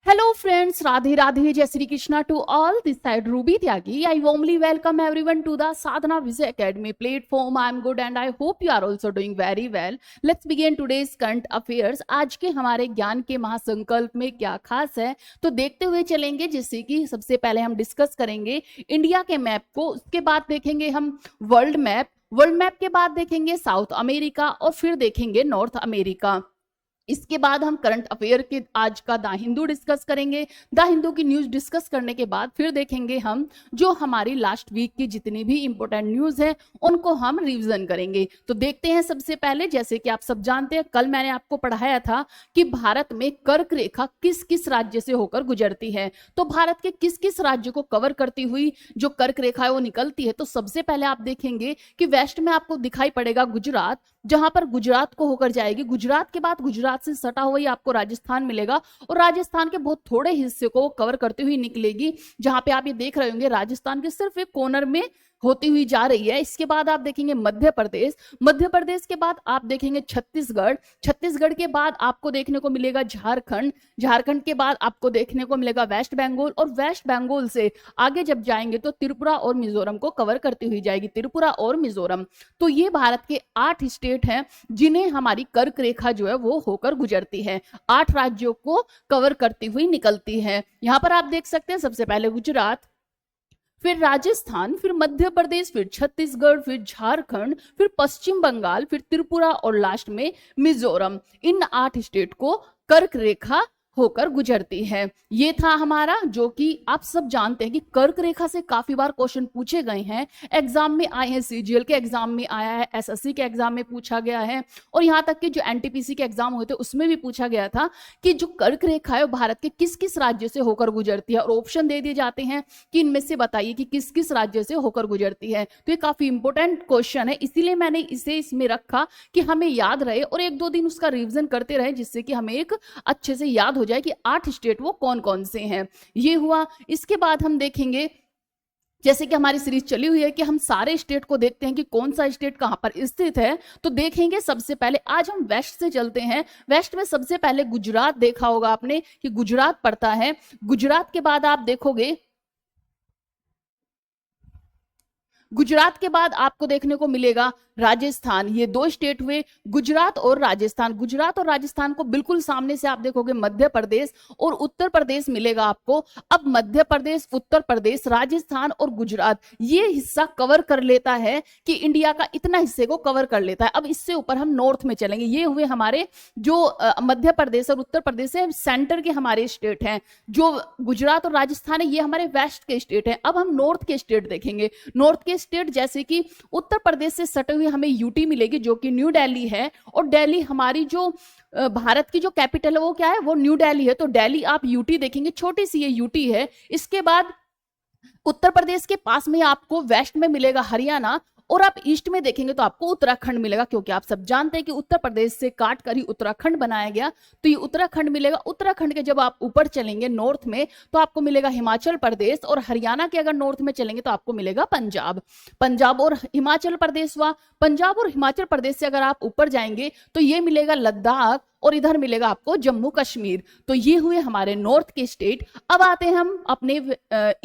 Hello friends, Radhe Radhe, Jai Shri Krishna to all. This side Ruby Tyagi. I warmly welcome everyone to the Sadhana Vijay Academy platform. I am good and I hope you are also doing very well. Let's begin today's current affairs. आज के हमारे ज्ञान के महासंकल्प में क्या खास है तो देखते हुए चलेंगे, जिससे कि सबसे पहले हम डिस्कस करेंगे इंडिया के मैप को, उसके बाद देखेंगे हम वर्ल्ड मैप के बाद देखेंगे साउथ अमेरिका और फिर देखेंगे नॉर्थ अमेरिका। इसके बाद हम करंट अफेयर के आज का द हिंदू डिस्कस करेंगे। द हिंदू की न्यूज डिस्कस करने के बाद फिर देखेंगे हम जो हमारी लास्ट वीक की जितनी भी इंपॉर्टेंट न्यूज है उनको हम रिवीजन करेंगे। तो देखते हैं सबसे पहले, जैसे कि आप सब जानते हैं, कल मैंने आपको पढ़ाया था कि भारत में कर्क रेखा किस किस राज्य से होकर गुजरती है। तो भारत के किस किस राज्य को कवर करती हुई जो कर्क रेखा है वो निकलती है। तो सबसे पहले आप देखेंगे कि वेस्ट में आपको दिखाई पड़ेगा गुजरात, जहां पर गुजरात को होकर जाएगी। गुजरात के बाद गुजरात से सटा हुआ ही आपको राजस्थान मिलेगा और राजस्थान के बहुत थोड़े हिस्से को कवर करती हुई निकलेगी, जहां पे आप ये देख रहे होंगे राजस्थान के सिर्फ एक कॉर्नर में होती हुई जा रही है। इसके बाद आप देखेंगे मध्य प्रदेश के बाद आप देखेंगे छत्तीसगढ़ के बाद आपको देखने को मिलेगा झारखंड के बाद आपको देखने को मिलेगा वेस्ट बंगाल, और वेस्ट बंगाल से आगे जब जाएंगे तो त्रिपुरा और मिजोरम को कवर करती हुई जाएगी, त्रिपुरा और मिजोरम। तो ये भारत के 8 स्टेट हैं जिन्हें हमारी कर्क रेखा जो है वो होकर गुजरती है, 8 राज्यों को कवर करती हुई निकलती है। यहां पर आप देख सकते हैं सबसे पहले गुजरात, फिर राजस्थान, फिर मध्य प्रदेश, फिर छत्तीसगढ़, फिर झारखंड, फिर पश्चिम बंगाल, फिर त्रिपुरा और लास्ट में मिजोरम। इन 8 स्टेट को कर्क रेखा होकर गुजरती है। ये था हमारा, जो कि आप सब जानते हैं कि कर्क रेखा से काफी बार क्वेश्चन पूछे गए हैं, एग्जाम में आए हैं, सीजीएल के एग्जाम में आया है, एसएससी के एग्जाम में पूछा गया है और यहाँ तक कि जो एनटीपीसी के एग्जाम हुए थे उसमें भी पूछा गया था कि जो कर्क रेखा है वो भारत के किस किस राज्य से होकर गुजरती है, और ऑप्शन दे दिए जाते हैं कि इनमें से बताइए कि किस किस राज्य से होकर गुजरती है। तो ये काफी इंपॉर्टेंट क्वेश्चन है, इसीलिए मैंने इसे इसमें रखा कि हमें याद रहे और 1-2 दिन उसका रिविजन करते रहे, जिससे कि हमें एक अच्छे से याद हो जाए कि 8 स्टेट वो कौन कौन से हैं। ये हुआ। इसके बाद हम देखेंगे, जैसे कि हमारी सीरीज चली हुई है कि हम सारे स्टेट को देखते हैं कि कौन सा स्टेट कहां पर स्थित है। तो देखेंगे सबसे पहले आज हम वेस्ट से चलते हैं। वेस्ट में सबसे पहले गुजरात देखा होगा आपने कि गुजरात पड़ता है। गुजरात के बाद आप देखोगे, गुजरात के बाद आपको देखने को मिलेगा राजस्थान। ये 2 स्टेट हुए, गुजरात और राजस्थान। गुजरात और राजस्थान को बिल्कुल सामने से आप देखोगे मध्य प्रदेश और उत्तर प्रदेश मिलेगा आपको। अब मध्य प्रदेश, उत्तर प्रदेश, राजस्थान और गुजरात ये हिस्सा कवर कर लेता है कि इंडिया का इतना हिस्से को कवर कर लेता है। अब इससे ऊपर हम नॉर्थ में चलेंगे। ये हुए हमारे जो मध्य प्रदेश और उत्तर प्रदेश है, सेंटर के हमारे स्टेट हैं। जो गुजरात और राजस्थान है ये हमारे वेस्ट के स्टेट हैं। अब हम नॉर्थ के स्टेट देखेंगे। नॉर्थ के स्टेट जैसे कि उत्तर प्रदेश से सटे हुए हमें यूटी मिलेगी, जो कि न्यू दिल्ली है, और दिल्ली हमारी जो भारत की जो कैपिटल है वो क्या है, वो न्यू दिल्ली है। तो दिल्ली आप यूटी देखेंगे, छोटी सी ये यूटी है। इसके बाद उत्तर प्रदेश के पास में आपको वेस्ट में मिलेगा हरियाणा, और आप ईस्ट में देखेंगे तो आपको उत्तराखंड मिलेगा, क्योंकि आप सब जानते हैं कि उत्तर प्रदेश से काट कर ही उत्तराखंड बनाया गया। तो ये उत्तराखंड मिलेगा। उत्तराखंड के जब आप ऊपर चलेंगे नॉर्थ में तो आपको मिलेगा हिमाचल प्रदेश, और हरियाणा के अगर नॉर्थ में चलेंगे तो आपको मिलेगा पंजाब और हिमाचल प्रदेश हुआ। पंजाब और हिमाचल प्रदेश से अगर आप ऊपर जाएंगे तो ये मिलेगा लद्दाख, और इधर मिलेगा आपको जम्मू कश्मीर। तो ये हुए हमारे नॉर्थ के स्टेट। अब आते हैं हम अपने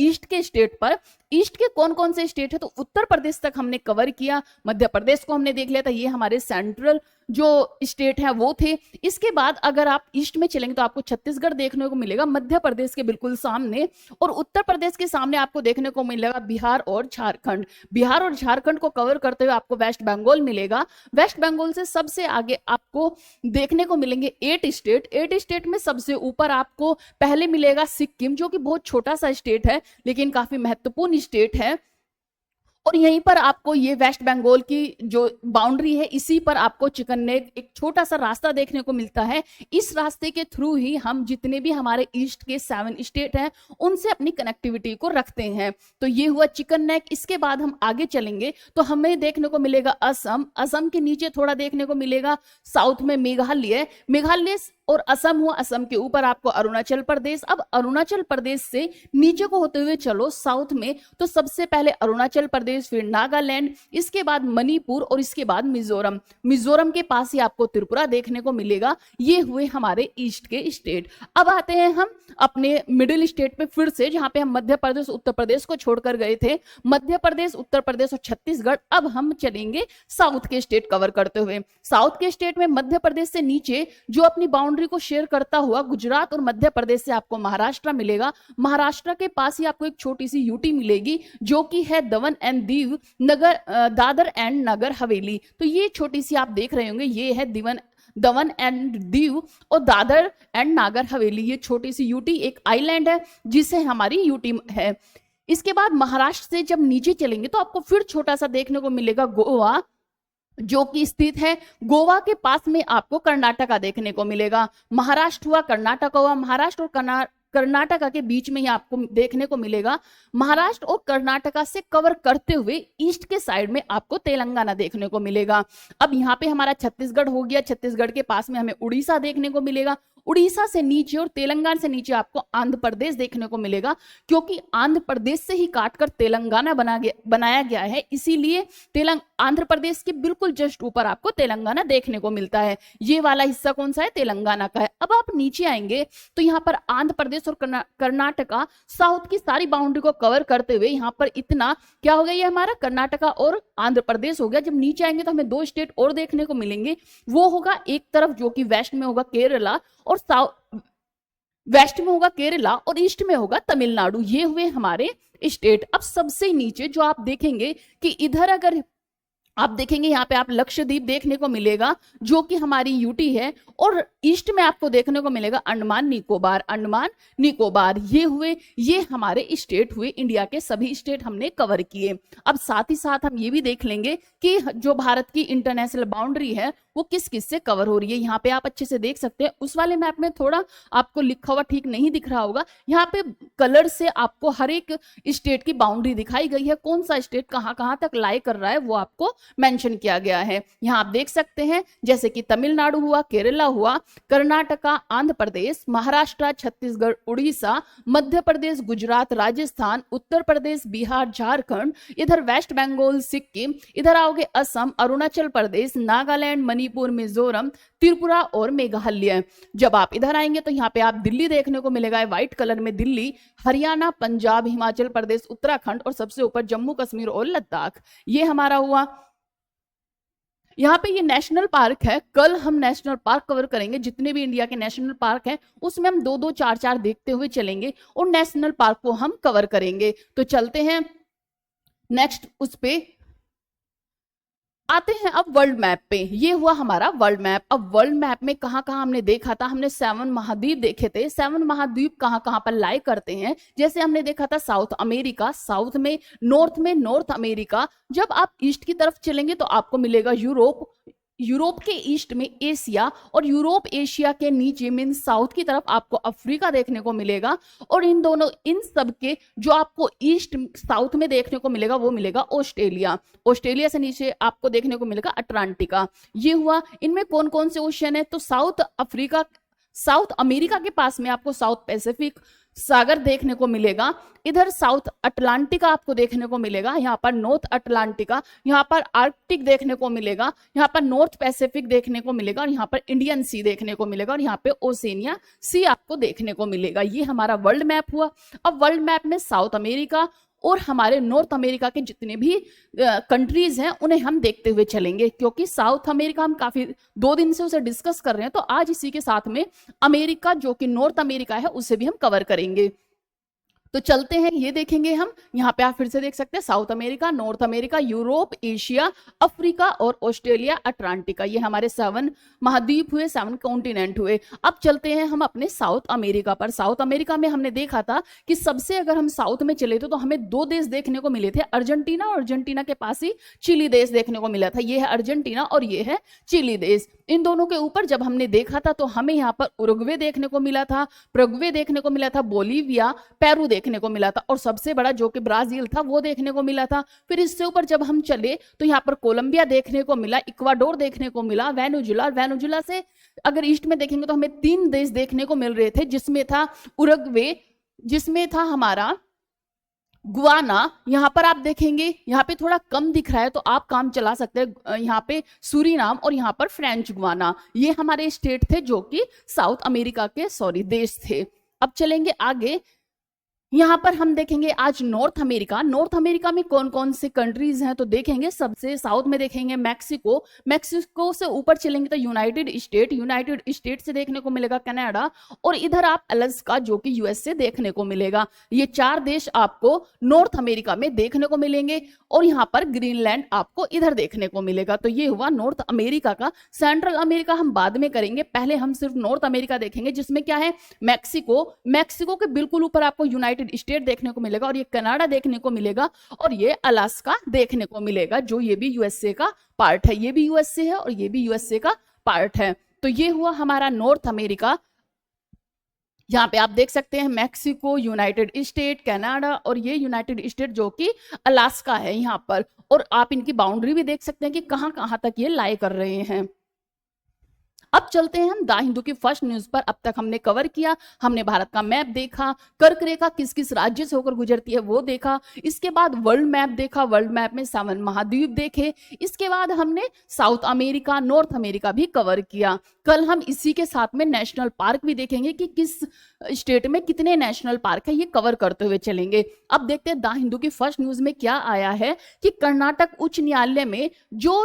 ईस्ट के स्टेट पर। ईस्ट के कौन कौन से स्टेट है, तो उत्तर प्रदेश तक हमने कवर किया, मध्य प्रदेश को हमने देख लिया था, ये हमारे सेंट्रल जो स्टेट है वो थे। इसके बाद अगर आप ईस्ट में चलेंगे तो आपको छत्तीसगढ़ देखने को मिलेगा मध्य प्रदेश के बिल्कुल सामने, और उत्तर प्रदेश के सामने आपको देखने को मिलेगा बिहार और झारखंड। बिहार और झारखंड को कवर करते हुए आपको वेस्ट बंगाल मिलेगा। वेस्ट बंगाल से सबसे आगे आपको देखने को मिलेंगे 8 स्टेट में सबसे ऊपर आपको पहले मिलेगा सिक्किम, जो कि बहुत छोटा सा स्टेट है लेकिन काफी महत्वपूर्ण स्टेट है। और यहीं पर आपको ये वेस्ट बंगाल की जो बाउंड्री है, इसी पर आपको चिकन नेक एक छोटा सा रास्ता देखने को मिलता है। इस रास्ते के थ्रू ही हम जितने भी हमारे ईस्ट के 7 स्टेट हैं उनसे अपनी कनेक्टिविटी को रखते हैं। तो ये हुआ चिकन नेक। इसके बाद हम आगे चलेंगे तो हमें देखने को मिलेगा असम के नीचे थोड़ा देखने को मिलेगा साउथ में मेघालय और असम हुआ। असम के ऊपर आपको अरुणाचल प्रदेश। अब अरुणाचल प्रदेश से नीचे को होते हुए चलो साउथ में, तो सबसे पहले अरुणाचल प्रदेश प्रदेश, फिर नागालैंड, इसके बाद मणिपुर और इसके बाद मिजोरम। मिजोरम के पास ही आपको त्रिपुरा देखने को मिलेगा। ये हुए हमारे ईस्ट के स्टेट। अब आते हैं हम अपने मिडिल स्टेट पे फिर से, जहां पे हम मध्य प्रदेश उत्तर प्रदेश को छोड़कर गए थे। मध्य प्रदेश, उत्तर प्रदेश और छत्तीसगढ़। अब हम चलेंगे साउथ के स्टेट कवर करते हुए। साउथ के स्टेट में मध्य प्रदेश से नीचे जो अपनी बाउंड्री को शेयर करता हुआ गुजरात और मध्य प्रदेश से आपको महाराष्ट्र मिलेगा। महाराष्ट्र के पास ही आपको एक छोटी सी यूटी मिलेगी जो कि है दमन एंड दीव, नगर, दादर एंड नगर हवेली। तो ये छोटी सी आप देख रहे होंगे, ये है दमन एंड दीव और दादर एंड नागर हवेली। ये छोटी सी यूटी एक आइलैंड है जिसे हमारी यूटी है। इसके बाद महाराष्ट्र से जब नीचे चलेंगे तो आपको फिर छोटा सा देखने को मिलेगा गोवा, जो कि स्थित है गोवा के पास में आपको कर्नाटका देखने को मिलेगा। महाराष्ट्र हुआ, कर्नाटक हुआ, महाराष्ट्र और कर्नाटका के बीच में ही आपको देखने को मिलेगा। महाराष्ट्र और कर्नाटका से कवर करते हुए ईस्ट के साइड में आपको तेलंगाना देखने को मिलेगा। अब यहाँ पे हमारा छत्तीसगढ़ हो गया। छत्तीसगढ़ के पास में हमें उड़ीसा देखने को मिलेगा। उड़ीसा से नीचे और तेलंगाना से नीचे आपको आंध्र प्रदेश देखने को मिलेगा, क्योंकि आंध्र प्रदेश से ही काटकर तेलंगाना बनाया गया है, इसीलिए आंध्र प्रदेश के बिल्कुल जस्ट ऊपर आपको तेलंगाना देखने को मिलता है। ये वाला हिस्सा कौन सा है? तेलंगाना का है। अब आप नीचे आएंगे तो यहाँ पर आंध्र प्रदेश और कर्नाटका साउथ की सारी बाउंड्री को कवर करते हुए यहाँ पर इतना क्या हो गया, ये हमारा कर्नाटका और आंध्र प्रदेश हो गया। जब नीचे आएंगे तो हमें दो स्टेट और देखने को मिलेंगे। वो होगा एक तरफ जो कि वेस्ट में होगा केरला और वेस्ट में होगा केरला और ईस्ट में होगा तमिलनाडु। ये हुए हमारे स्टेट। अब सबसे नीचे जो आप देखेंगे कि इधर अगर आप देखेंगे यहाँ पे आप लक्षद्वीप देखने को मिलेगा जो कि हमारी यूटी है, और ईस्ट में आपको देखने को मिलेगा अंडमान निकोबार। अंडमान निकोबार ये हमारे स्टेट हुए। इंडिया के सभी स्टेट हमने कवर किए। अब साथ ही साथ हम ये भी देख लेंगे कि जो भारत की इंटरनेशनल बाउंड्री है वो किस किस से कवर हो रही है। यहाँ पे आप अच्छे से देख सकते हैं। उस वाले मैप में थोड़ा आपको लिखा हुआ ठीक नहीं दिख रहा होगा। यहाँ पे कलर से आपको हर एक स्टेट की बाउंड्री दिखाई गई है, कौन सा स्टेट कहाँ कहाँ तक लाई कर रहा है वो आपको मेंशन किया गया है। यहाँ आप देख सकते हैं जैसे कि तमिलनाडु हुआ, केरला हुआ, कर्नाटका, आंध्र प्रदेश, महाराष्ट्र, छत्तीसगढ़, उड़ीसा, मध्य प्रदेश, गुजरात, राजस्थान, उत्तर प्रदेश, बिहार, झारखंड, इधर वेस्ट बंगाल, सिक्किम, इधर आओगे असम, अरुणाचल प्रदेश, नागालैंड, मणिपुर, मिजोरम, त्रिपुरा और मेघालय। जब आप इधर आएंगे तो यहाँ पे आप दिल्ली देखने को मिलेगा, व्हाइट कलर में दिल्ली, हरियाणा, पंजाब, हिमाचल प्रदेश, उत्तराखंड और सबसे ऊपर जम्मू कश्मीर और लद्दाख। ये हमारा हुआ। यहाँ पे ये नेशनल पार्क है। कल हम नेशनल पार्क कवर करेंगे। जितने भी इंडिया के नेशनल पार्क हैं उसमें हम 2-2, 4-4 देखते हुए चलेंगे और नेशनल पार्क को हम कवर करेंगे। तो चलते हैं नेक्स्ट, उस पे आते हैं। अब वर्ल्ड मैप पे, ये हुआ हमारा वर्ल्ड मैप। अब वर्ल्ड मैप में कहाँ कहाँ हमने देखा था, हमने 7 महाद्वीप देखे थे। 7 महाद्वीप कहाँ कहाँ पर लाई करते हैं, जैसे हमने देखा था साउथ अमेरिका, साउथ में नॉर्थ अमेरिका। जब आप ईस्ट की तरफ चलेंगे तो आपको मिलेगा यूरोप, यूरोप के ईस्ट में एशिया, और यूरोप एशिया के नीचे मीन साउथ की तरफ आपको अफ्रीका देखने को मिलेगा। और इन सब के जो आपको ईस्ट साउथ में देखने को मिलेगा वो मिलेगा ऑस्ट्रेलिया। ऑस्ट्रेलिया से नीचे आपको देखने को मिलेगा अटलांटिका। ये हुआ। इनमें कौन कौन से ओशियन है, तो साउथ अमेरिका के पास में आपको साउथ पैसिफिक सागर देखने को मिलेगा। इधर साउथ अटलांटिका आपको देखने को मिलेगा, यहाँ पर नॉर्थ अटलांटिका, यहाँ पर आर्कटिक देखने को मिलेगा, यहाँ पर नॉर्थ पैसिफिक देखने को मिलेगा, और यहाँ पर इंडियन सी देखने को मिलेगा, और यहाँ पे ओसेनिया सी आपको देखने को मिलेगा। ये हमारा वर्ल्ड मैप हुआ। अब वर्ल्ड मैप में साउथ अमेरिका और हमारे नॉर्थ अमेरिका के जितने भी कंट्रीज हैं उन्हें हम देखते हुए चलेंगे, क्योंकि साउथ अमेरिका हम काफी 2 दिन से उसे डिस्कस कर रहे हैं, तो आज इसी के साथ में अमेरिका जो कि नॉर्थ अमेरिका है उसे भी हम कवर करेंगे। तो चलते हैं, ये देखेंगे हम। यहाँ पे आप फिर से देख सकते हैं south America, north America, Europe, Asia, Africa और ऑस्ट्रेलिया, अटलांटिका। ये हमारे 7 महाद्वीप हुए, 7 कॉन्टिनेंट हुए। अब चलते हैं हम अपने साउथ अमेरिका पर। साउथ अमेरिका में हमने देखा था कि सबसे अगर हम साउथ में चले थे तो हमें 2 देश देखने को मिले थे, अर्जेंटीना, और अर्जेंटीना के पास ही चिली देश देखने को मिला था। ये है अर्जेंटीना और ये है चिली देश। इन दोनों के ऊपर जब हमने देखा था तो हमें यहाँ पर उरुग्वे देखने को मिला था, पैराग्वे देखने को मिला था, बोलीविया, पेरू देखने को मिला था, और सबसे बड़ा जो कि ब्राजील था वो देखने को मिला था। फिर इससे ऊपर जब हम चले तो यहाँ पर कोलंबिया देखने को मिला, इक्वाडोर देखने को मिला, वेनेजुला से अगर ईस्ट में देखेंगे तो हमें 3 देश देखने को मिल रहे थे, जिसमें था उरुग्वे, जिसमें था हमारा गुआना, यहाँ पर आप देखेंगे यहाँ पे थोड़ा कम दिख रहा है तो आप काम चला सकते हैं। यहाँ पे सूरीनाम और यहाँ पर फ्रेंच गुआना, ये हमारे स्टेट थे जो कि साउथ अमेरिका के देश थे। अब चलेंगे आगे, यहाँ पर हम देखेंगे आज नॉर्थ अमेरिका। नॉर्थ अमेरिका में कौन कौन से कंट्रीज हैं तो देखेंगे, सबसे साउथ में देखेंगे मैक्सिको, मैक्सिको से ऊपर चलेंगे तो यूनाइटेड स्टेट, यूनाइटेड स्टेट से देखने को मिलेगा कनाडा, और इधर आप अलास्का जो कि यूएस से देखने को मिलेगा। ये 4 देश आपको नॉर्थ अमेरिका में देखने को मिलेंगे, और यहाँ पर ग्रीनलैंड आपको इधर देखने को मिलेगा। तो ये हुआ नॉर्थ अमेरिका का। सेंट्रल अमेरिका हम बाद में करेंगे, पहले हम सिर्फ नॉर्थ अमेरिका देखेंगे, जिसमें क्या है मैक्सिको, मैक्सिको के बिल्कुल ऊपर आपको यूनाइटेड स्टेट देखने को मिलेगा, और ये कनाडा देखने को मिलेगा, और ये अलास्का देखने को मिलेगा, जो ये भी यूएसए का पार्ट है। ये भी यूएसए है और ये भी यूएसए का पार्ट है। तो ये हुआ हमारा नॉर्थ अमेरिका। यहाँ पे आप देख सकते हैं मैक्सिको, यूनाइटेड स्टेट, कनाडा, और ये यूनाइटेड स्टेट जो कि अलास्का है यहाँ पर। और आप इनकी बाउंड्री भी देख सकते हैं कि कहाँ कहाँ तक ये लाई कर रहे हैं। अब चलते हैं हम द हिंदू की फर्स्ट न्यूज पर। अब तक हमने कवर किया, हमने भारत का मैप देखा, कर्क रेखा किस किस राज्य से होकर गुजरती है वो देखा, इसके बाद वर्ल्ड मैप देखा, वर्ल्ड मैप में 7 महाद्वीप देखे, इसके बाद हमने साउथ अमेरिका, नॉर्थ अमेरिका भी कवर किया। कल हम इसी के साथ में नेशनल पार्क भी देखेंगे कि किस स्टेट में कितने नेशनल पार्क है, ये कवर करते हुए चलेंगे। अब देखते हैं द हिंदू की फर्स्ट न्यूज में क्या आया है कि कर्नाटक उच्च न्यायालय में जो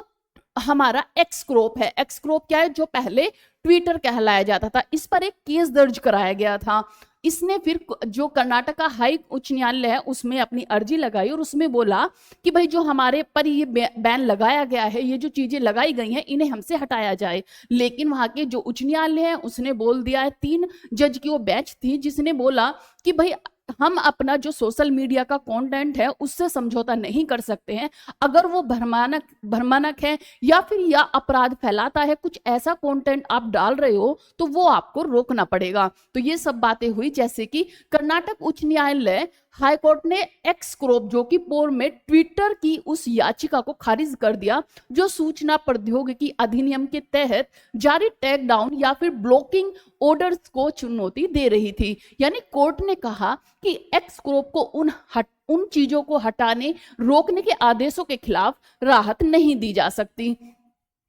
हमारा एक्सक्रोप है, एक्सक्रोप क्या है, जो पहले ट्विटर कहलाया जाता था, इस पर एक केस दर्ज कराया गया था। इसने फिर जो कर्नाटक का हाई उच्च न्यायालय है उसमें अपनी अर्जी लगाई और उसमें बोला कि भाई जो हमारे पर ये बैन लगाया गया है, ये जो चीजें लगाई गई हैं इन्हें हमसे हटाया जाए। लेकिन वहां के जो उच्च न्यायालय है उसने बोल दिया है, 3 जज की वो बेंच थी जिसने बोला कि भाई हम अपना जो सोशल मीडिया का कंटेंट है उससे समझौता नहीं कर सकते हैं। अगर वो भ्रमानक है या फिर या अपराध फैलाता है, कुछ ऐसा कंटेंट आप डाल रहे हो तो वो आपको रोकना पड़ेगा। तो ये सब बातें हुई, जैसे कि कर्नाटक उच्च न्यायालय हाईकोर्ट ने एक्सक्रोप जो कि पूर्व में ट्विटर की उस याचिका को खारिज कर दिया जो सूचना प्रौद्योगिकी अधिनियम के तहत जारी टैग डाउन या फिर ब्लॉकिंग ऑर्डर्स को चुनौती दे रही थी। यानी कोर्ट ने कहा कि एक्सक्रोप को उन चीजों को हटाने रोकने के आदेशों के खिलाफ राहत नहीं दी जा सकती।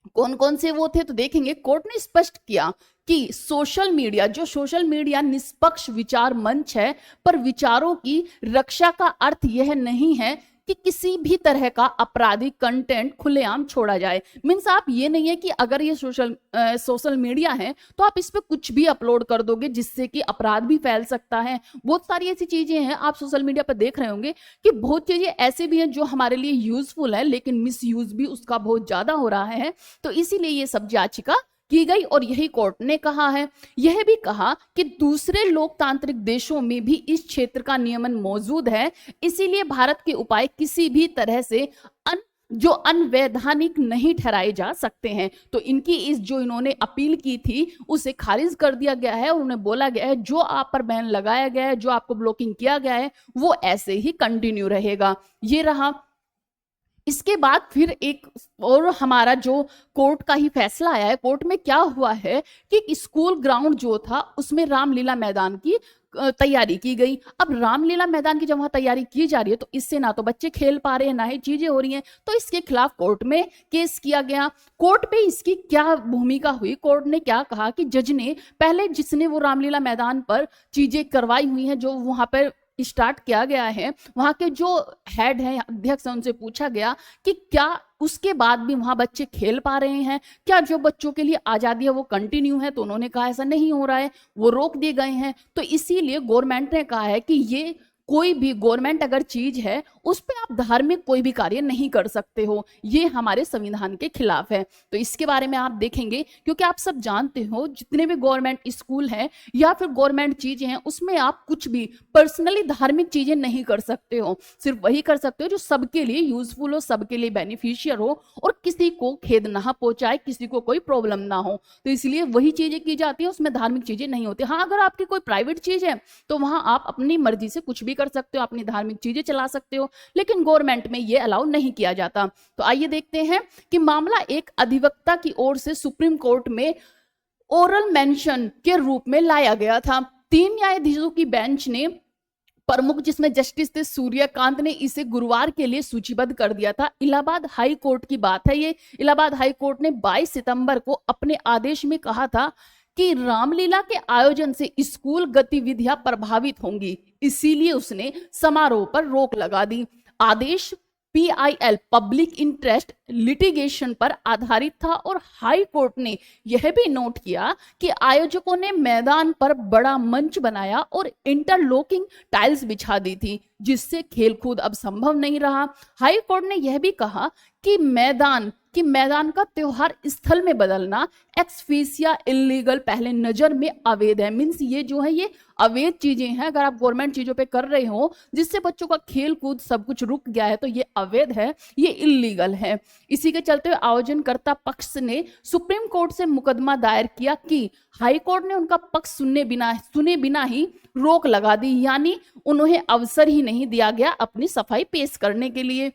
कौन कौन से वो थे तो देखेंगे। कोर्ट ने स्पष्ट किया कि सोशल मीडिया निष्पक्ष विचार मंच है, पर विचारों की रक्षा का अर्थ यह नहीं है कि किसी भी तरह का आपराधिक कंटेंट खुलेआम छोड़ा जाए। मीन्स आप ये नहीं है कि अगर ये सोशल मीडिया है तो आप इस पे कुछ भी अपलोड कर दोगे जिससे कि अपराध भी फैल सकता है। बहुत सारी ऐसी चीजें हैं, आप सोशल मीडिया पर देख रहे होंगे कि बहुत चीजें ऐसे भी हैं जो हमारे लिए यूजफुल है लेकिन मिस यूज भी उसका बहुत ज्यादा हो रहा है। तो इसीलिए ये सब याचिका की गई और यही कोर्ट ने कहा है। यह भी कहा कि दूसरे लोकतांत्रिक देशों में भी इस क्षेत्र का नियमन मौजूद है, इसीलिए भारत के उपाय किसी भी तरह से जो अनवैधानिक नहीं ठहराए जा सकते हैं। तो इनकी जो इन्होंने अपील की थी उसे खारिज कर दिया गया है और उन्हें बोला गया है जो आप पर बैन लगाया गया है, जो आपको ब्लॉकिंग किया गया है, वो ऐसे ही कंटिन्यू रहेगा। ये रहा। इसके बाद फिर एक और हमारा जो कोर्ट का ही फैसला आया है। कोर्ट में क्या हुआ है कि स्कूल ग्राउंड जो था उसमें रामलीला मैदान की तैयारी की गई। अब रामलीला मैदान की जब वहां तैयारी की जा रही है तो इससे ना तो बच्चे खेल पा रहे हैं ना ही चीजें हो रही हैं, तो इसके खिलाफ कोर्ट में केस किया गया। कोर्ट पे इसकी क्या भूमिका हुई, कोर्ट ने क्या कहा कि जज ने पहले जिसने वो रामलीला मैदान पर चीजें करवाई हुई हैं, जो वहां पर स्टार्ट किया गया है, वहां के जो हेड हैं, अध्यक्ष हैं, उनसे पूछा गया कि क्या उसके बाद भी वहां बच्चे खेल पा रहे हैं, क्या जो बच्चों के लिए आजादी है वो कंटिन्यू है। तो उन्होंने कहा ऐसा नहीं हो रहा है, वो रोक दिए गए हैं। तो इसीलिए गवर्नमेंट ने कहा है कि ये कोई भी गवर्नमेंट अगर चीज है उस पर आप धार्मिक कोई भी कार्य नहीं कर सकते हो, ये हमारे संविधान के खिलाफ है। तो इसके बारे में आप देखेंगे, क्योंकि आप सब जानते हो जितने भी गवर्नमेंट स्कूल हैं या फिर गवर्नमेंट चीजें हैं उसमें आप कुछ भी पर्सनली धार्मिक चीजें नहीं कर सकते हो। सिर्फ वही कर सकते हो जो सबके लिए यूजफुल हो, सबके लिए बेनिफिशियल हो और किसी को खेद ना पहुंचाए, किसी को कोई प्रॉब्लम ना हो। तो इसलिए वही चीजें की जाती है, उसमें धार्मिक चीजें नहीं होती। हाँ, अगर आपकी कोई प्राइवेट चीज है तो वहां आप अपनी मर्जी से कुछ भी कर सकते हो, अपनी धार्मिक चीजें चला सकते हो, लेकिन गवर्नमेंट में ये अलाउ नहीं किया जाता। तो आइए देखते हैं कि मामला एक अधिवक्ता की ओर से सुप्रीम कोर्ट में ओरल मेंशन के रूप में लाया गया था। 3 न्यायाधीशों की बेंच ने प्रमुख जिसमें जस्टिस थे सूर्यकांत ने इसे गुरुवार के लिए सूचीबद्ध कर दिया था। इलाहाबाद हाई कोर्ट की बात है ये। इलाहाबाद हाई कोर्ट ने 22 सितंबर को अपने आदेश में कहा था कि रामलीला के आयोजन से स्कूल गतिविधियां प्रभावित होंगी, इसीलिए उसने समारोह पर रोक लगा दी। आदेश PIL पब्लिक इंटरेस्ट लिटिगेशन पर आधारित था और हाई कोर्ट ने यह भी नोट किया कि आयोजकों ने मैदान पर बड़ा मंच बनाया और इंटरलॉकिंग टाइल्स बिछा दी थी, जिससे खेलकूद अब संभव नहीं रहा। हाई कोर्ट ने यह भी कहा कि मैदान का त्योहार स्थल में बदलना एक्सफिशिया इलीगल, पहले नजर में अवैध है। मींस ये जो है ये अवैध चीजें हैं। अगर आप गवर्नमेंट चीजों पे कर रहे हो जिससे बच्चों का खेल कूद सब कुछ रुक गया है तो ये अवैध है, ये इलीगल है। इसी के चलते आयोजनकर्ता पक्ष ने सुप्रीम कोर्ट से मुकदमा दायर किया कि हाई कोर्ट ने उनका पक्ष सुने बिना ही रोक लगा दी, यानी उन्हें अवसर ही नहीं दिया गया अपनी सफाई पेश करने के लिए।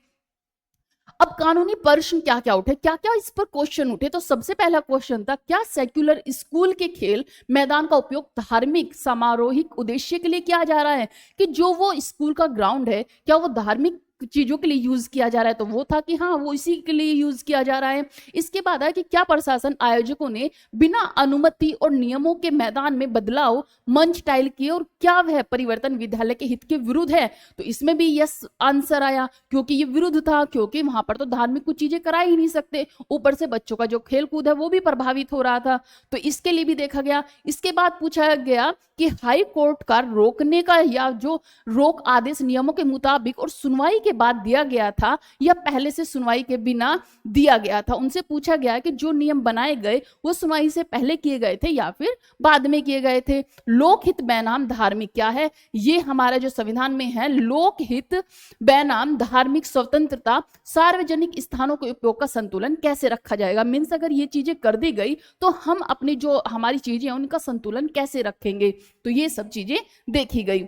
अब कानूनी प्रश्न क्या क्या उठे, क्या क्या इस पर क्वेश्चन उठे, तो सबसे पहला क्वेश्चन था क्या सेक्युलर स्कूल के खेल मैदान का उपयोग धार्मिक समारोहिक उद्देश्य के लिए किया जा रहा है, कि जो वो स्कूल का ग्राउंड है क्या वो धार्मिक चीजों के लिए यूज किया जा रहा है, तो वो था कि हाँ वो इसी के लिए यूज किया जा रहा है। इसके बाद है कि क्या प्रशासन आयोजकों ने बिना अनुमति और नियमों के मैदान में बदलाव मंच टाइल किए और क्या वह परिवर्तन विद्यालय के हित के विरुद्ध है, तो इसमें भी यस आंसर आया, क्योंकि ये विरुद्ध था, क्योंकि वहां पर तो धार्मिक कुछ चीजें करा ही नहीं सकते, ऊपर से बच्चों का जो खेल कूद है वो भी प्रभावित हो रहा था, तो इसके लिए भी देखा गया। इसके बाद पूछा गया कि हाई कोर्ट का रोकने का या जो रोक आदेश नियमों के मुताबिक और सुनवाई के बाद दिया गया था या पहले से सुनवाई के बिना दिया गया था। उनसे पूछा गया कि जो नियम बनाए गए वो सुनवाई से पहले किए गए थे या फिर बाद में किए गए थे। लोकहित बनाम धार्मिक क्या है, ये हमारा जो संविधान में है, लोकहित बनाम धार्मिक स्वतंत्रता, सार्वजनिक स्थानों के उपयोग का संतुलन कैसे रखा जाएगा। मीन्स अगर ये चीजें कर दी गई तो हम अपनी जो हमारी चीजें हैं उनका संतुलन कैसे रखेंगे, तो ये सब चीजें देखी गई।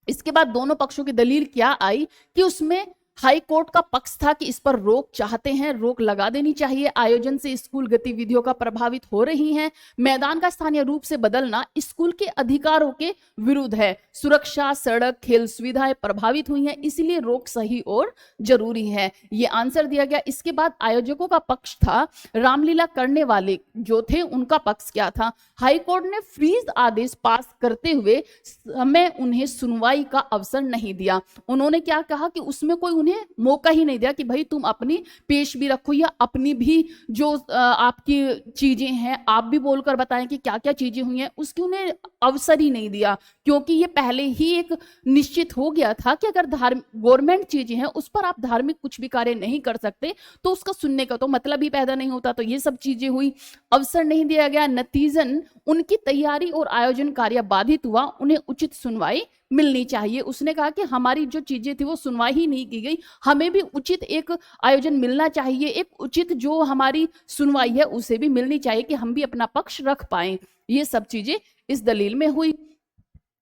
इसके बाद दोनों पक्षों की दलील क्या आई कि उसमें हाई कोर्ट का पक्ष था कि इस पर रोक चाहते हैं, रोक लगा देनी चाहिए, आयोजन से स्कूल गतिविधियों का प्रभावित हो रही हैं, मैदान का स्थानीय रूप से बदलना स्कूल के अधिकारों के विरुद्ध है, सुरक्षा सड़क खेल सुविधाएं प्रभावित हुई हैं, इसलिए रोक सही और जरूरी है, ये आंसर दिया गया। इसके बाद आयोजकों का पक्ष था, रामलीला करने वाले जो थे उनका पक्ष क्या था, हाई कोर्ट ने फ्रीज आदेश पास करते हुए समय उन्हें सुनवाई का अवसर नहीं दिया। उन्होंने क्या कहा कि उसमें कोई उन्हें मौका ही नहीं दिया कि भाई तुम अपनी पेश भी रखो या अपनी भी जो आपकी चीजें हैं आप भी बोलकर बताएं कि क्या क्या चीजें हुई हैं, उसकी उन्हें अवसर ही नहीं दिया, क्योंकि ये पहले ही एक निश्चित हो गया था कि अगर गवर्नमेंट चीजें हैं उस पर आप धार्मिक कुछ भी कार्य नहीं कर सकते तो उसका सुनने का तो मतलब ही पैदा नहीं होता। तो ये सब चीजें हुई, अवसर नहीं दिया गया, नतीजन उनकी तैयारी और आयोजन कार्य बाधित हुआ, उन्हें उचित सुनवाई मिलनी चाहिए। उसने कहा कि हमारी जो चीजें थी वो सुनवाई ही नहीं की गई, हमें भी उचित एक आयोजन मिलना चाहिए, एक उचित जो हमारी सुनवाई है उसे भी मिलनी चाहिए कि हम भी अपना पक्ष रख पाए। ये सब चीजें इस दलील में हुई।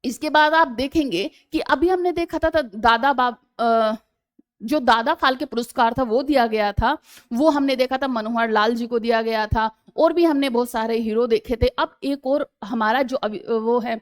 इसके बाद आप देखेंगे कि अभी हमने देखा था जो दादा फाल्के पुरस्कार था वो दिया गया था, वो हमने देखा था मनोहर लाल जी को दिया गया था, और भी हमने बहुत सारे हीरो देखे थे। अब एक और हमारा जो वो है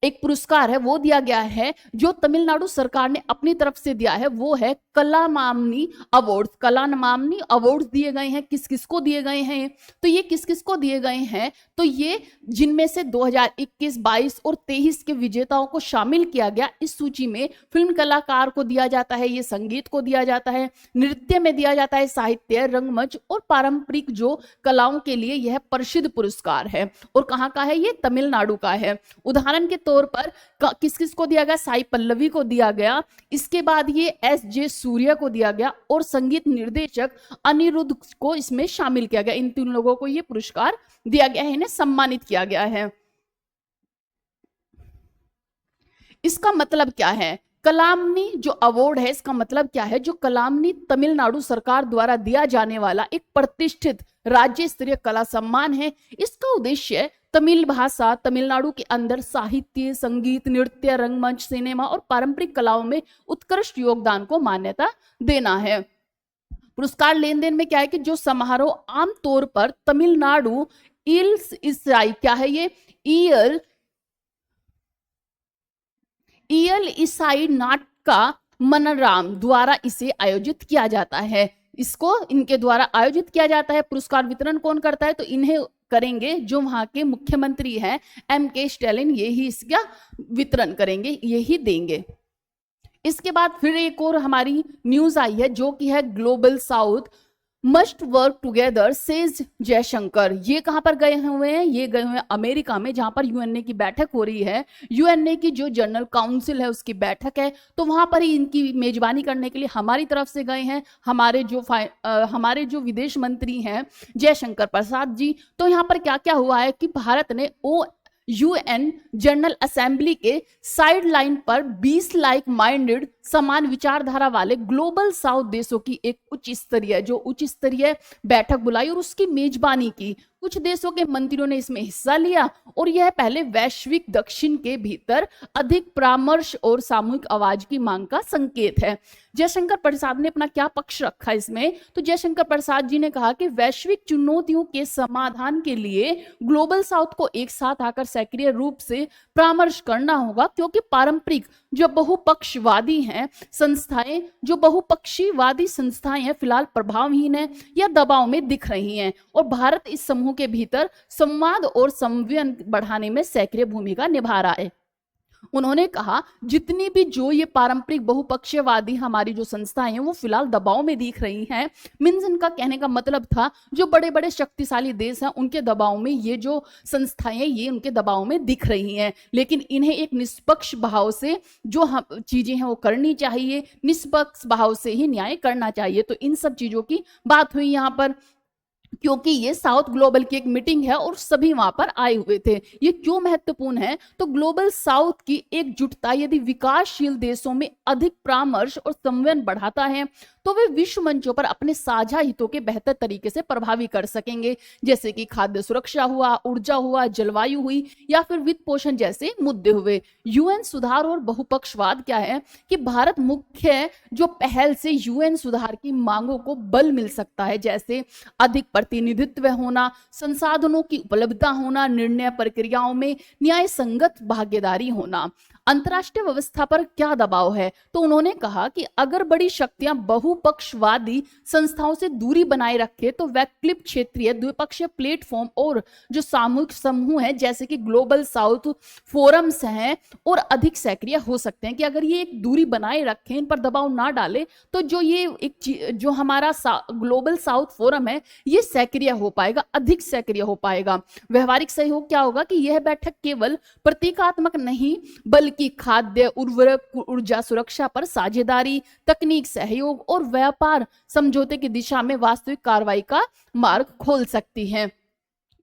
एक पुरस्कार है वो दिया गया है जो तमिलनाडु सरकार ने अपनी तरफ से दिया है, वो है कलामामनी अवार्ड्स। कलामामनी अवार्ड्स दिए गए हैं, किस किस को दिए गए हैं, तो ये किस किस को दिए गए हैं, तो ये जिनमें से 2021, 22 और 23 के विजेताओं को शामिल किया गया इस सूची में। फिल्म कलाकार को दिया जाता है, ये संगीत को दिया जाता है, नृत्य में दिया जाता है, साहित्य रंगमंच और पारंपरिक जो कलाओं के लिए यह प्रसिद्ध पुरस्कार है। और कहाँ का है, ये तमिलनाडु का है। उदाहरण के तौर पर किस किस को दिया गया, साई पल्लवी को दिया गया, इसके बाद ये SJ सूर्य को दिया गया और संगीत निर्देशक अनिरुद्ध को इसमें शामिल किया गया। इन तीन लोगों को ये पुरस्कार दिया गया है, इन्हें सम्मानित किया गया है। इसका मतलब क्या है, कलामनी जो अवार्ड है इसका मतलब क्या है, जो कलामनी तमिलनाडु सरकार द्वारा दिया जाने वाला एक प्रतिष्ठित राज्य स्तरीय कला सम्मान है। इसका उद्देश्य तमिल भाषा तमिलनाडु के अंदर साहित्य संगीत नृत्य रंगमंच सिनेमा और पारंपरिक कलाओं में उत्कृष्ट योगदान को मान्यता देना है। पुरस्कार लेन देन में क्या है कि जो समारोह आमतौर पर तमिलनाडु इल्स इसराई क्या है, ये ईयर ईएल ईसाई नाटका मनराम द्वारा इसे आयोजित किया जाता है। इसको इनके द्वारा आयोजित किया जाता है। पुरस्कार वितरण कौन करता है? तो इन्हें करेंगे जो वहां के मुख्यमंत्री हैं एम.के. स्टालिन, ये ही इसका वितरण करेंगे, ये ही देंगे। इसके बाद फिर एक और हमारी न्यूज आई है जो कि है global south must work together says Jaishankar. ये कहां पर गए हुए हैं? ये गए हुए हैं अमेरिका में, जहां पर यूएनए की बैठक हो रही है। यूएनए की जो जनरल काउंसिल है उसकी बैठक है, तो वहां पर ही इनकी मेजबानी करने के लिए हमारी तरफ से गए हैं हमारे जो विदेश मंत्री हैं जयशंकर प्रसाद जी। तो यहाँ पर क्या क्या हुआ है कि भारत ने यूएन जनरल असेंबली के साइड लाइन पर 20 लाइक माइंडेड समान विचारधारा वाले ग्लोबल साउथ देशों की एक उच्च स्तरीय बैठक बुलाई और उसकी मेजबानी की। कुछ देशों के मंत्रियों ने इसमें हिस्सा लिया और यह पहले वैश्विक दक्षिण के भीतर अधिक परामर्श और सामूहिक आवाज की मांग का संकेत है। जयशंकर प्रसाद ने अपना क्या पक्ष रखा इसमें? तो जयशंकर प्रसाद जी ने कहा कि वैश्विक चुनौतियों के समाधान के लिए ग्लोबल साउथ को एक साथ आकर सक्रिय रूप से परामर्श करना होगा, क्योंकि पारंपरिक जो बहुपक्षीवादी संस्थाएं हैं फिलहाल प्रभावहीन है या दबाव में दिख रही हैं और भारत इस समूह के भीतर संवाद और संवेदन बढ़ाने में सक्रिय भूमिका निभा रहा है। उन्होंने कहा जितनी भी जो ये पारंपरिक बहुपक्षीयवादी हमारी जो संस्थाएं हैं वो फिलहाल दबाव में दिख रही हैं। मींस इनका कहने का मतलब था जो बड़े बड़े शक्तिशाली देश हैं उनके दबाव में ये जो संस्थाएं ये उनके दबाव में दिख रही हैं, लेकिन इन्हें एक निष्पक्ष भाव से जो चीजें हैं वो करनी चाहिए, निष्पक्ष भाव से ही न्याय करना चाहिए। तो इन सब चीजों की बात हुई यहाँ पर, क्योंकि ये साउथ ग्लोबल की एक मीटिंग है और सभी वहां पर आए हुए थे। ये क्यों महत्वपूर्ण है? तो ग्लोबल साउथ की एकजुटता यदि विकासशील देशों में अधिक परामर्श और संवेदन बढ़ाता है तो वे विश्व मंचों पर अपने साझा हितों के बेहतर तरीके से प्रभावी कर सकेंगे, जैसे कि खाद्य सुरक्षा हुआ, ऊर्जा हुआ, जलवायु हुई या फिर वित्त पोषण जैसे मुद्दे हुए। यूएन सुधार और बहुपक्षवाद क्या है कि भारत मुख्य जो पहल से यूएन सुधार की मांगों को बल मिल सकता है, जैसे अधिक प्रतिनिधित्व होना, संसाधनों की उपलब्धता होना, निर्णय प्रक्रियाओं में न्याय संगत भागीदारी होना। अंतर्राष्ट्रीय व्यवस्था पर क्या दबाव है? तो उन्होंने कहा कि अगर बड़ी शक्तियां बहुपक्षवादी संस्थाओं से दूरी बनाए रखे तो वैकल्पिक क्षेत्रीय द्विपक्षीय प्लेटफॉर्म और जो सामूहिक समूह है जैसे कि ग्लोबल साउथ फोरम्स हैं और अधिक सक्रिय हो सकते हैं। कि अगर ये एक दूरी बनाए रखें, इन पर दबाव ना डाले, तो जो हमारा ग्लोबल साउथ फोरम है ये सक्रिय हो पाएगा, अधिक सक्रिय हो पाएगा। व्यवहारिक सहयोग क्या होगा कि यह बैठक केवल प्रतीकात्मक नहीं बल्कि खाद्य, उर्वरक, ऊर्जा सुरक्षा पर साझेदारी, तकनीक सहयोग और व्यापार समझौते की दिशा में वास्तविक कार्रवाई का मार्ग खोल सकती है।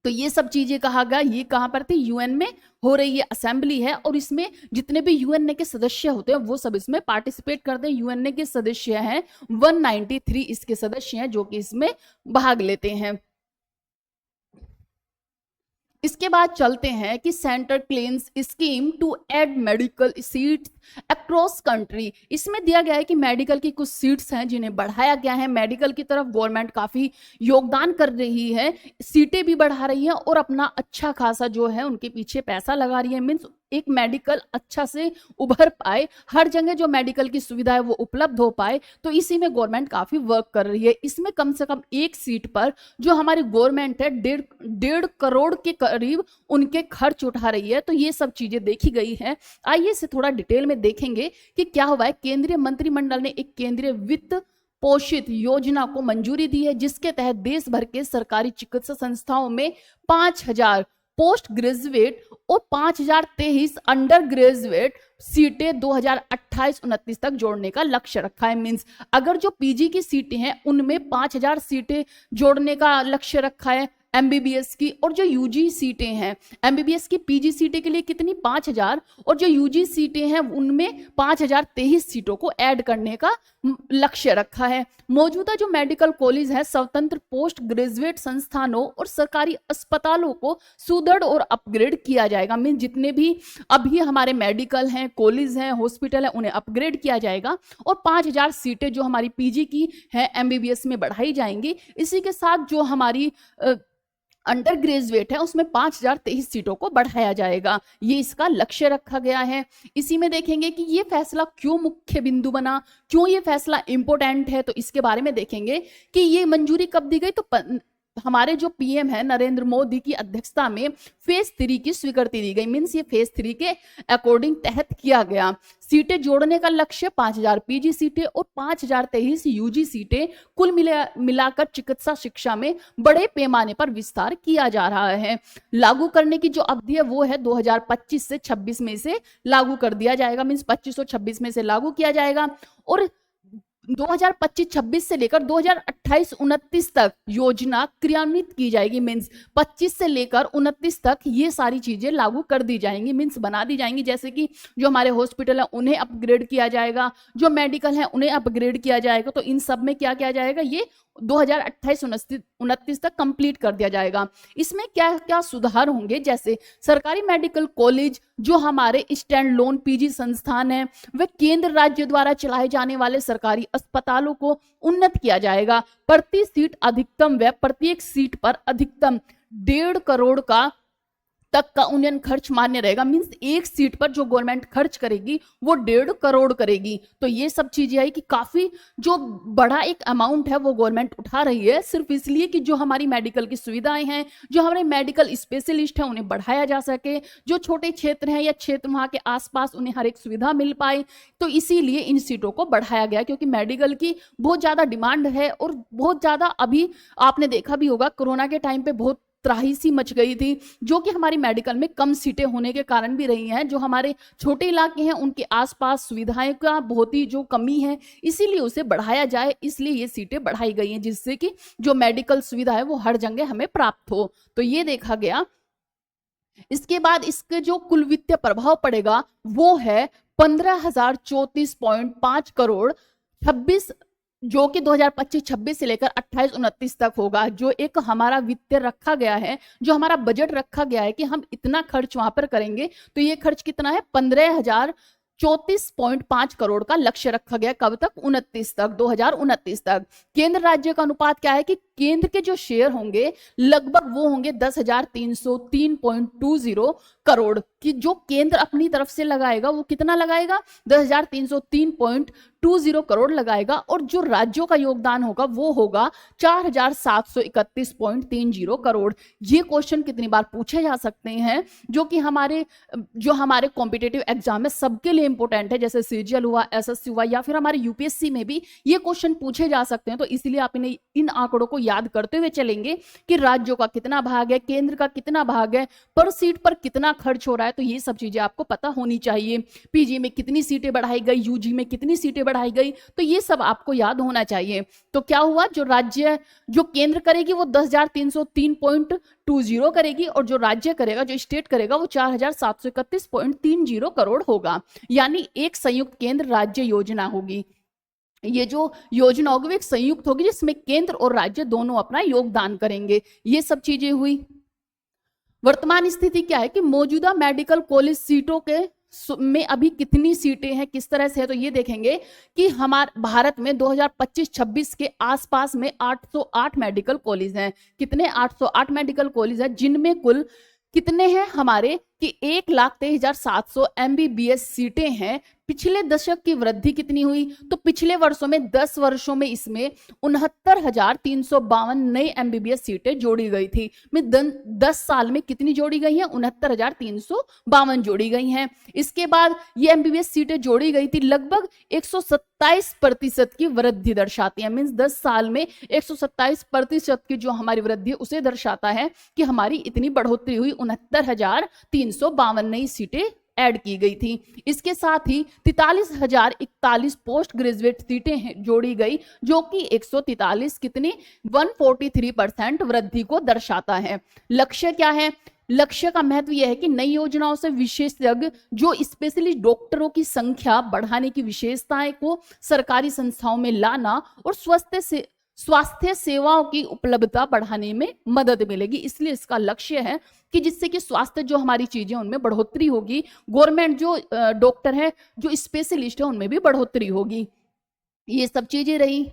तो ये सब चीजें कहा गया, ये कहां पर थी? यूएन में हो रही ये असेंबली है और इसमें जितने भी यूएनए के सदस्य होते हैं वो सब इसमें पार्टिसिपेट करते हैं। यूएनए के सदस्य हैं 193 इसके सदस्य हैं जो कि इसमें भाग लेते हैं। इसके बाद चलते हैं कि centre claims scheme to add medical seats across country. इसमें दिया गया है कि मेडिकल की कुछ सीट्स हैं जिन्हें बढ़ाया गया है। मेडिकल की तरफ गवर्नमेंट काफी योगदान कर रही है, सीटें भी बढ़ा रही है और अपना अच्छा खासा जो है उनके पीछे पैसा लगा रही है। मीन्स एक मेडिकल अच्छा से उभर पाए, हर जगह जो मेडिकल की सुविधा है वो उपलब्ध हो पाए, तो इसी में गवर्नमेंट काफी वर्क कर रही है। इसमें कम से कम एक सीट पर जो हमारी गवर्नमेंट है 1.5 करोड़ के करीब उनके खर्च उठा रही है। तो ये सब चीजें देखी गई है। आइए इसे थोड़ा डिटेल में देखेंगे कि क्या हुआ है। केंद्रीय मंत्रिमंडल ने एक केंद्रीय वित्त पोषित योजना को मंजूरी दी है जिसके तहत देश भर के सरकारी चिकित्सा संस्थाओं में 5000 पोस्ट ग्रेजुएट और 5023 अंडर ग्रेजुएट सीटें 2028-29 तक जोड़ने का लक्ष्य रखा है। मींस अगर जो पीजी की सीटें हैं उनमें 5000 सीटें जोड़ने का लक्ष्य रखा है एमबीबीएस की, और जो यूजी सीटें हैं एमबीबीएस की पीजी सीटें के लिए कितनी 5000 और जो यूजी सीटें हैं उनमें 5023 सीटों को ऐड करने का लक्ष्य रखा है। मौजूदा जो मेडिकल कॉलेज है स्वतंत्र पोस्ट ग्रेजुएट संस्थानों और सरकारी अस्पतालों को सुदृढ़ और अपग्रेड किया जाएगा। मीन जितने भी अभी हमारे मेडिकल हैं, कॉलेज हैं, हॉस्पिटल है उन्हें अपग्रेड किया जाएगा और 5000 सीटें जो हमारी पीजी की है एमबीबीएस में बढ़ाई जाएंगी। इसी के साथ जो हमारी अंडर ग्रेजुएट है उसमें 5023 सीटों को बढ़ाया जाएगा, ये इसका लक्ष्य रखा गया है। इसी में देखेंगे कि ये फैसला क्यों मुख्य बिंदु बना, क्यों ये फैसला इंपॉर्टेंट है, तो इसके बारे में देखेंगे कि ये मंजूरी कब दी गई। तो हमारे जो पीएम है नरेंद्र मोदी की अध्यक्षता में फेज 3 की स्वीकृति दी गई, मीन्स ये फेज 3 के अकॉर्डिंग तहत किया गया। सीटें जोड़ने का लक्ष्य 5000 पीजी सीटें और 5023 यूजी सीटें कुल मिलाकर चिकित्सा शिक्षा में बड़े पैमाने पर विस्तार किया जा रहा है। लागू करने की जो अवधि है वो है 2025 से 26 में से लागू कर दिया जाएगा, मीन्स 25 और 26 में से लागू किया जाएगा। और 2025-26 से लेकर 2028-29 तक योजना क्रियान्वित की जाएगी, मीन्स 25 से लेकर 29 तक ये सारी चीजें लागू कर दी जाएंगी, मीन्स बना दी जाएंगी। जैसे कि जो हमारे हॉस्पिटल है उन्हें अपग्रेड किया जाएगा, जो मेडिकल है उन्हें अपग्रेड किया जाएगा। तो इन सब में क्या किया जाएगा, ये 2028-29 तक कंप्लीट कर दिया जाएगा। इसमें क्या क्या सुधार होंगे, जैसे सरकारी मेडिकल कॉलेज, जो हमारे स्टैंड लोन पीजी संस्थान है, वे केंद्र राज्य द्वारा चलाए जाने वाले सरकारी अस्पतालों को उन्नत किया जाएगा। प्रति सीट अधिकतम व्यय प्रत्येक सीट पर अधिकतम 1.5 करोड़ का तक का उन्नयन खर्च मान्य रहेगा, मींस एक सीट पर जो गवर्नमेंट खर्च करेगी वो 1.5 करोड़ करेगी। तो ये सब चीजें आई कि काफी जो बड़ा एक अमाउंट है वो गवर्नमेंट उठा रही है, सिर्फ इसलिए कि जो हमारी मेडिकल की सुविधाएं हैं, जो हमारे मेडिकल स्पेशलिस्ट हैं उन्हें बढ़ाया जा सके, जो छोटे क्षेत्र हैं या क्षेत्र वहां के आसपास उन्हें हर एक सुविधा मिल पाए। तो इसीलिए इन सीटों को बढ़ाया गया, क्योंकि मेडिकल की बहुत ज्यादा डिमांड है और बहुत ज्यादा, अभी आपने देखा भी होगा कोरोना के टाइम पे बहुत त्राही सी मच गई थी, जो कि हमारी मेडिकल में कम सीटें होने के कारण भी रही हैं। जो हमारे छोटे इलाके हैं उनके आसपास सुविधाएं का बहुत ही जो कमी है, इसीलिए उसे बढ़ाया जाए, इसलिए ये सीटें बढ़ाई गई हैं, जिससे कि जो मेडिकल सुविधा है वो हर जगह हमें प्राप्त हो। तो ये देखा गया। इसके बाद इसके जो कुल वित्तीय प्रभाव पड़ेगा वो है 15,034.5 करोड़ 26, जो कि 2025-26 से लेकर 28-29 तक होगा। जो एक हमारा वित्त रखा गया है, जो हमारा बजट रखा गया है कि हम इतना खर्च वहां पर करेंगे, तो ये खर्च कितना है, 15,034.5 करोड़ का लक्ष्य रखा गया। कब तक, 29 तक, 2029 तक। केंद्र राज्य का अनुपात क्या है कि केंद्र के जो शेयर होंगे लगभग वो होंगे 10,303.20 करोड़ की, जो केंद्र अपनी तरफ से लगाएगा वो कितना लगाएगा, 10,303.20 करोड़ लगाएगा। और जो राज्यों का योगदान होगा वो होगा 4,731.30 करोड़। ये क्वेश्चन कितनी बार पूछे जा सकते हैं, जो कि हमारे कॉम्पिटेटिव एग्जाम में सबके लिए इंपॉर्टेंट है, जैसे सीजीएल हुआ, एसएससी हुआ, या फिर हमारे यूपीएससी में भी ये क्वेश्चन पूछे जा सकते हैं। तो इसलिए आप इन्हें इन आंकड़ों को याद करते हुए चलेंगे कि राज्यों का कितना भाग है, केंद्र का कितना भाग है, पर सीट पर कितना खर्च हो रहा है। तो ये सब चीजें आपको पता होनी चाहिए। पीजी में कितनी सीटें बढ़ाई गई, यूजी में कितनी सीटें बढ़ाई गई, तो ये सब आपको याद होना चाहिए। तो क्या हुआ, जो केंद्र करेगी वो 10,303.20 करेगी, और जो राज्य करेगा, जो स्टेट करेगा, वो 4,731.30 करोड़ होगा। यानी एक संयुक्त केंद्र राज्य योजना होगी। ये जो योजना होगी वो एक संयुक्त होगी, जिसमें केंद्र और राज्य दोनों अपना योगदान करेंगे। ये सब चीजें हुई। वर्तमान स्थिति क्या है कि मौजूदा मेडिकल कॉलेज सीटों के में अभी कितनी सीटें हैं, किस तरह से है, तो ये देखेंगे कि हमारे भारत में 2025-26 के आसपास में 808 मेडिकल कॉलेज हैं। कितने, 808 मेडिकल कॉलेज हैं, जिनमें कुल कितने हैं हमारे कि 1,23,700 MBBS सीटें हैं। पिछले दशक की वृद्धि कितनी हुई, तो पिछले वर्षों में 10 वर्षों में इसमें 69,352 नई MBBS सीटें जोड़ी गई थी। में 10 साल में कितनी जोड़ी गई हैं, 69,352 जोड़ी गई हैं। इसके बाद ये MBBS सीटें जोड़ी गई थी, लगभग 127% की वृद्धि दर्शाती है। मीन्स 10 साल में 127% की जो हमारी वृद्धि है उसे दर्शाता है कि हमारी इतनी बढ़ोतरी हुई। 69,352 नई सीटें ऐड की गई थी। इसके साथ ही 43,041 पोस्ट ग्रेजुएट सीटें जोड़ी गई, जो कि 143 कितनी 143% वृद्धि को दर्शाता है। लक्ष्य क्या है, लक्ष्य का महत्व यह है कि नई योजनाओं से विशेषज्ञ जो स्पेशलिस्ट डॉक्टरों की संख्या बढ़ाने की विशेषताएं को सरकारी संस्थाओं में लाना और स्वास्थ्य सेवाओं की उपलब्धता बढ़ाने में मदद मिलेगी। इसलिए इसका लक्ष्य है कि जिससे कि स्वास्थ्य जो हमारी चीजें उनमें बढ़ोतरी होगी, गवर्नमेंट जो डॉक्टर है, जो स्पेशलिस्ट है, उनमें भी बढ़ोतरी होगी। ये सब चीजें रही।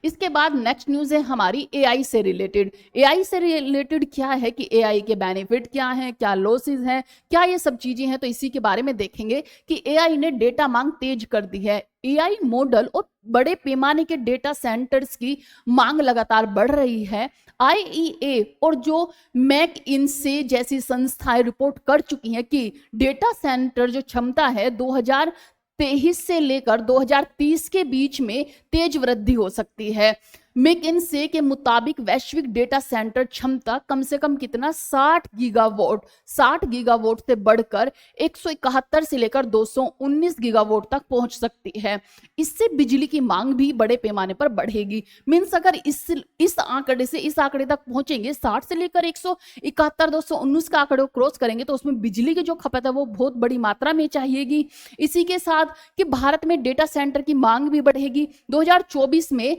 इसके बाद नेक्स्ट न्यूज है हमारी एआई से रिलेटेड। एआई से रिलेटेड क्या है कि एआई के बेनिफिट क्या हैं, क्या लॉसेस हैं, क्या ये सब चीजें हैं, तो इसी के बारे में देखेंगे कि एआई ने डेटा मांग तेज कर दी है। एआई मॉडल और बड़े पैमाने के डेटा सेंटर्स की मांग लगातार बढ़ रही है। आईईए और जो मैक इनसे जैसी संस्थाएं रिपोर्ट कर चुकी हैं कि डेटा सेंटर जो क्षमता है 2023 से लेकर 2030 के बीच में तेज वृद्धि हो सकती है। मैकिन्से के मुताबिक वैश्विक डेटा सेंटर क्षमता कम से कम कितना 60 गीगावाट से बढ़कर 171 से लेकर 219 गीगावाट तक पहुंच सकती है। इससे बिजली की मांग भी बड़े पैमाने पर बढ़ेगी। मींस अगर इस आंकड़े से इस आंकड़े तक पहुंचेंगे 60 से लेकर 171 219 का आंकड़े को क्रॉस करेंगे तो उसमें बिजली की जो खपत है वो बहुत बड़ी मात्रा में चाहिएगी। इसी के साथ कि भारत में डेटा सेंटर की मांग भी बढ़ेगी। 2024 में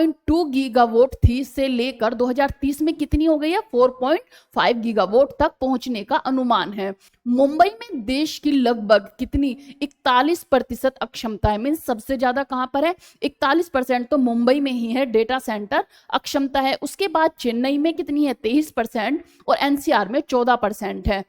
1.2 गीगावाट थी से लेकर 2030 में कितनी हो गई है 4.5 गीगावाट तक पहुंचने का अनुमान है। मुंबई में देश की लगभग कितनी 41% अक्षमता है। मीन सबसे ज्यादा कहां पर है 41% तो मुंबई में ही है डेटा सेंटर अक्षमता है। उसके बाद चेन्नई में कितनी है 23% और एनसीआर में 14% है।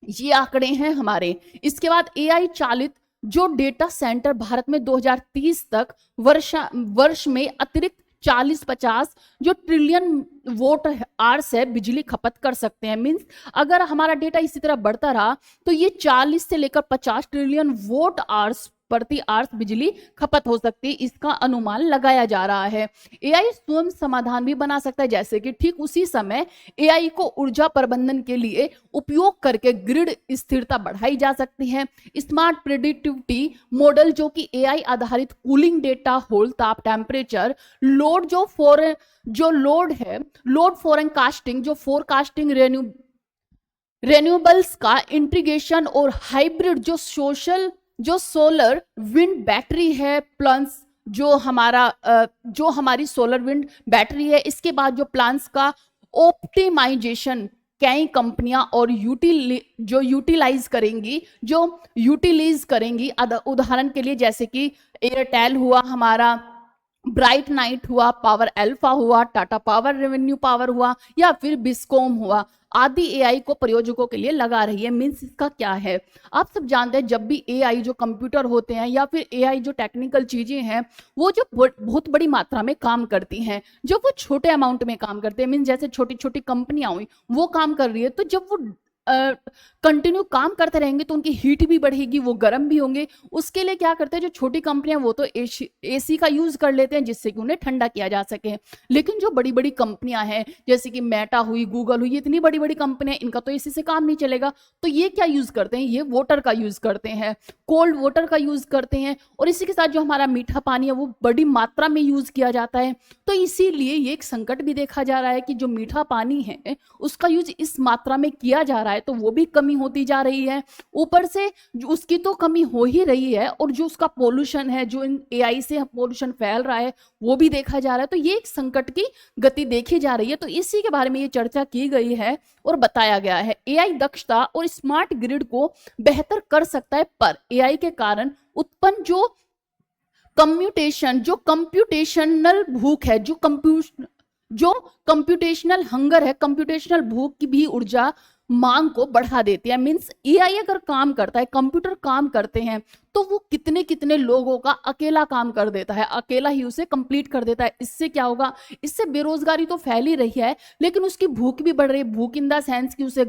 ये आंकड़े हैं हमारे। इसके बाद एआई चालित जो डेटा सेंटर भारत में 2030 तक वर्ष में अतिरिक्त 40-50 जो ट्रिलियन वोट आवर्स है बिजली खपत कर सकते हैं। मींस अगर हमारा डेटा इसी तरह बढ़ता रहा तो ये 40 से लेकर 50 ट्रिलियन वोट आवर्स प्रति आवर्स बिजली खपत हो सकती है, इसका अनुमान लगाया जा रहा है। एआई स्वयं समाधान भी बना सकता है, जैसे कि ठीक उसी समय एआई को ऊर्जा प्रबंधन के लिए उपयोग करके ग्रिड स्थिरता बढ़ाई जा सकती है। स्मार्ट प्रेडिक्टिविटी मॉडल जो कि एआई आधारित कूलिंग डेटा होल ताप टेम्परेचर लोड जो लोड है लोड फोरकास्टिंग जो फोरकास्टिंग रेन्यूएबल्स का इंटीग्रेशन और हाइब्रिड जो सोलर विंड बैटरी है प्लस जो हमारी सोलर विंड बैटरी है। इसके बाद जो प्लांट्स का ऑप्टिमाइजेशन कई कंपनियां और यूटिलाइज करेंगी उदाहरण के लिए जैसे कि एयरटेल हुआ, हमारा ब्राइट नाइट हुआ, पावर अल्फा हुआ, टाटा पावर, रेवेन्यू पावर हुआ या फिर बिस्कॉम हुआ आदि एआई को प्रयोजकों के लिए लगा रही है। मींस इसका क्या है आप सब जानते हैं, जब भी एआई जो कंप्यूटर होते हैं या फिर एआई जो टेक्निकल चीजें हैं वो जो बहुत बड़ी मात्रा में काम करती हैं, जब वो छोटे अमाउंट में काम करते हैं मींस जैसे छोटी छोटी कंपनियां हुई वो काम कर रही है, तो जब वो कंटिन्यू काम करते रहेंगे तो उनकी हीट भी बढ़ेगी, वो गर्म भी होंगे। उसके लिए क्या करते हैं जो छोटी कंपनियां वो तो एसी का यूज कर लेते हैं जिससे कि उन्हें ठंडा किया जा सके। लेकिन जो बड़ी बड़ी कंपनियां हैं जैसे कि मेटा हुई, गूगल हुई, इतनी बड़ी बड़ी कंपनियां इनका तो एसी से काम नहीं चलेगा, तो ये क्या यूज करते हैं, ये वाटर का यूज करते हैं, कोल्ड वाटर का यूज करते हैं। और इसी के साथ जो हमारा मीठा पानी है वो बड़ी मात्रा में यूज किया जाता है। तो इसीलिए ये एक संकट भी देखा जा रहा है कि जो मीठा पानी है उसका यूज इस मात्रा में किया जा रहा है तो वो भी कमी होती जा रही है। ऊपर से जो उसकी तो कमी हो ही रही है और जो उसका पोल्यूशन है, जो इन एआई से पोल्यूशन फैल रहा है वो भी देखा जा रहा है। तो ये एक संकट की गति देखी जा रही है। तो इसी के बारे में ये चर्चा की गई है और बताया गया है। एआई दक्षता और स्मार्ट ग्रिड को बेहतर कर सकता है, पर एआई के कारण उत्पन्न जो कंप्यूटेशनल भूख है, जो कंप्यूटेशनल हंगर है, कंप्यूटेशनल भूख की भी ऊर्जा मांग को बढ़ा देती है। मींस एआई अगर काम करता है, कंप्यूटर काम करते हैं तो वो कितने कितने लोगों का अकेला काम कर देता है, अकेला ही उसे कंप्लीट कर देता है। इससे क्या होगा, इससे बेरोजगारी तो फैल ही रही है लेकिन उसकी भूख भी बढ़ रही है। भूख इन द सेंस कि उसे